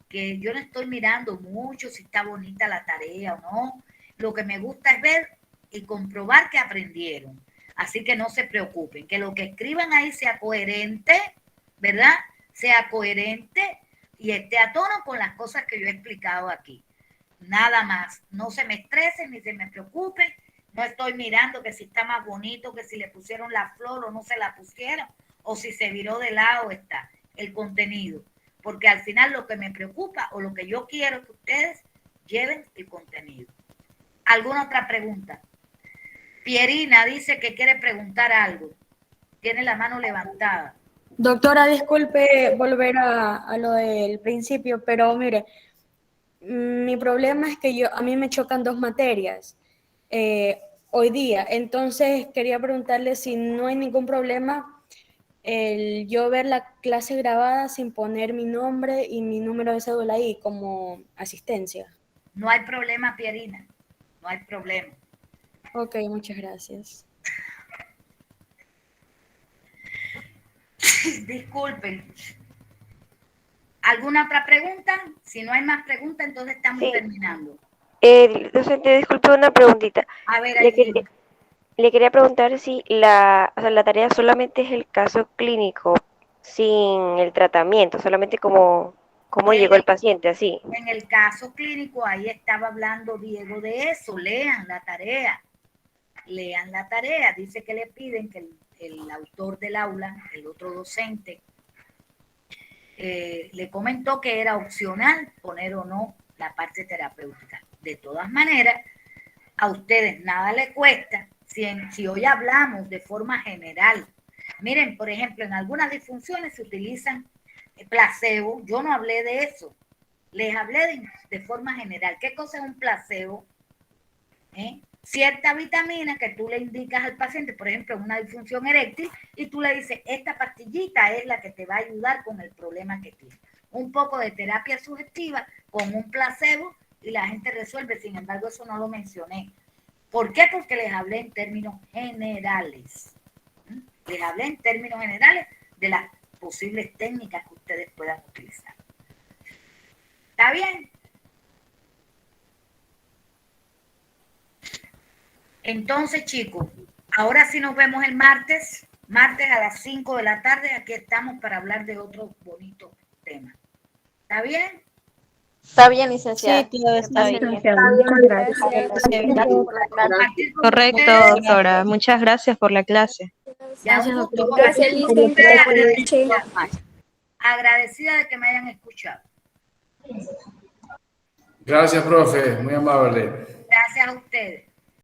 que yo no estoy mirando mucho si está bonita la tarea o no. Lo que me gusta es ver y comprobar que aprendieron. Así que no se preocupen, que lo que escriban ahí sea coherente, ¿verdad? Sea coherente y esté a tono con las cosas que yo he explicado aquí. nada más. No se me estresen ni se me preocupen. No estoy mirando que si está más bonito, que si le pusieron la flor o no se la pusieron, o si se viró de lado está el contenido. Porque al final lo que me preocupa o lo que yo quiero es que ustedes lleven el contenido. ¿Alguna otra pregunta? Pierina dice que quiere preguntar algo. Tiene la mano levantada. Doctora, disculpe volver a lo del principio, pero mire, mi problema es que a mí me chocan dos materias hoy día. Entonces quería preguntarle si no hay ningún problema el yo ver la clase grabada sin poner mi nombre y mi número de cédula ahí como asistencia. No hay problema, Pierina. No hay problema. Ok, muchas gracias. Disculpen. ¿Alguna otra pregunta? Si no hay más preguntas, entonces estamos terminando. Docente, disculpe una preguntita. A ver, le quería preguntar si la tarea solamente es el caso clínico, sin el tratamiento, solamente cómo llegó el paciente, así. En el caso clínico, ahí estaba hablando Diego de eso. Lean la tarea. Lean la tarea. Dice que le piden que el autor del aula, el otro docente, le comentó que era opcional poner o no la parte terapéutica. De todas maneras, a ustedes nada les cuesta si hoy hablamos de forma general. Miren, por ejemplo, en algunas disfunciones se utilizan placebo. Yo no hablé de eso. Les hablé de forma general. ¿Qué cosa es un placebo? Cierta vitamina que tú le indicas al paciente, por ejemplo, en una disfunción eréctil, y tú le dices, esta pastillita es la que te va a ayudar con el problema que tienes. Un poco de terapia sugestiva con un placebo y la gente resuelve. Sin embargo, eso no lo mencioné. ¿Por qué? Porque les hablé en términos generales. Les hablé en términos generales de las posibles técnicas que ustedes puedan utilizar. ¿Está bien? Entonces, chicos, ahora sí nos vemos el martes a las 5 de la tarde. Aquí estamos para hablar de otro bonito tema. ¿Está bien? Está bien, licenciada. Sí, tío, está bien. Muchas gracias. Correcto, doctora. Muchas gracias por la clase. Gracias, agradecida de que me hayan escuchado. Gracias, profe. Muy amable. Gracias a ustedes.